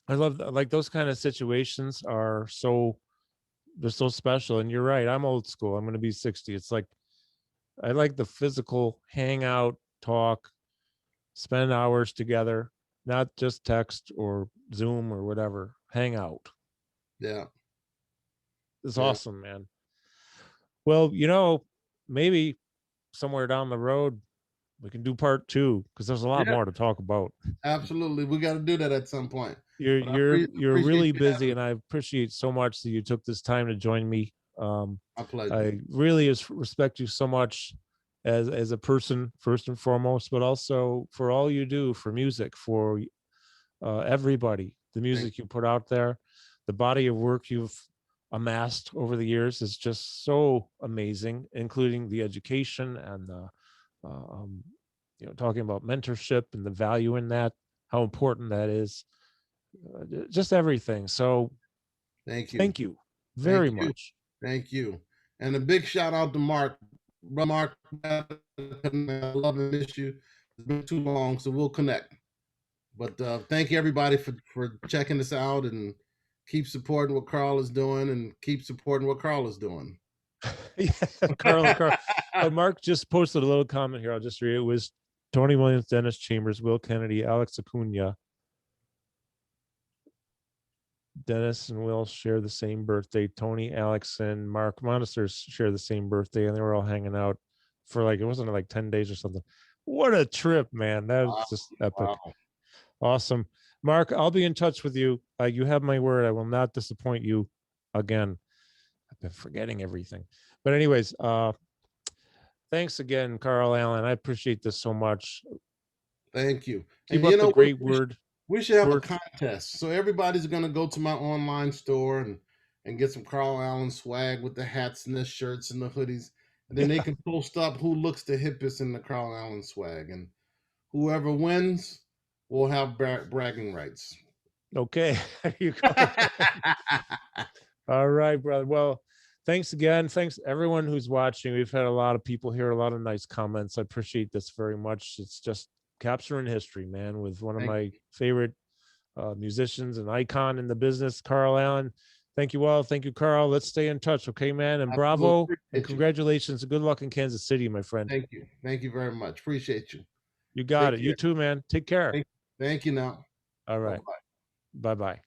I love like those kind of situations are they're so special. And you're right, I'm old school. I'm going to be 60. It's like I like the physical hangout, talk, spend hours together, not just text or Zoom or whatever. Hang out. Yeah. It's awesome, man. Well, you know, maybe somewhere down the road we can do part 2 because there's a lot more to talk about. Absolutely. We got to do that at some point. You're really busy, and I appreciate so much that you took this time to join me. My pleasure. I really respect you so much as a person, first and foremost, but also for all you do for music, for everybody, the music you put out there, the body of work you've amassed over the years is just so amazing, including the education and the you know, talking about mentorship and the value in that, how important that is, just everything. So thank you very much. Thank you. And a big shout out to Mark. Mark, I love and miss you. It's been too long, so we'll connect. But thank you everybody for checking this out, and keep supporting what Carl is doing, and keep supporting what Carl is doing. Yeah, Carl. Mark just posted a little comment here. I'll just read it. It was Tony Williams, Dennis Chambers, Will Kennedy, Alex Acuna. Dennis and Will share the same birthday. Tony, Alex, and Mark Monsters share the same birthday, and they were all hanging out for like, it wasn't like 10 days or something. What a trip, man. That's just epic. Wow. Awesome. Mark, I'll be in touch with you. You have my word. I will not disappoint you again. I've been forgetting everything. But anyways, thanks again, Carl Allen. I appreciate this so much. Thank you. Keep up the great word. We should have a contest. So everybody's going to go to my online store and get some Carl Allen swag with the hats and the shirts and the hoodies. And then they can post up who looks the hippest in the Carl Allen swag. And whoever wins will have bragging rights. Okay. There you go. All right, brother. Well, thanks again. Thanks everyone who's watching. We've had a lot of people here, a lot of nice comments. I appreciate this very much. It's just capturing history, man, with one of my favorite musicians and icon in the business, Carl Allen. Thank you all. Thank you, Carl. Let's stay in touch, okay, man? And bravo and congratulations. Good luck in Kansas City, my friend. Thank you. Thank you very much. Appreciate you. You got it. You too, man. Take care. Thank you now. All right. Bye-bye.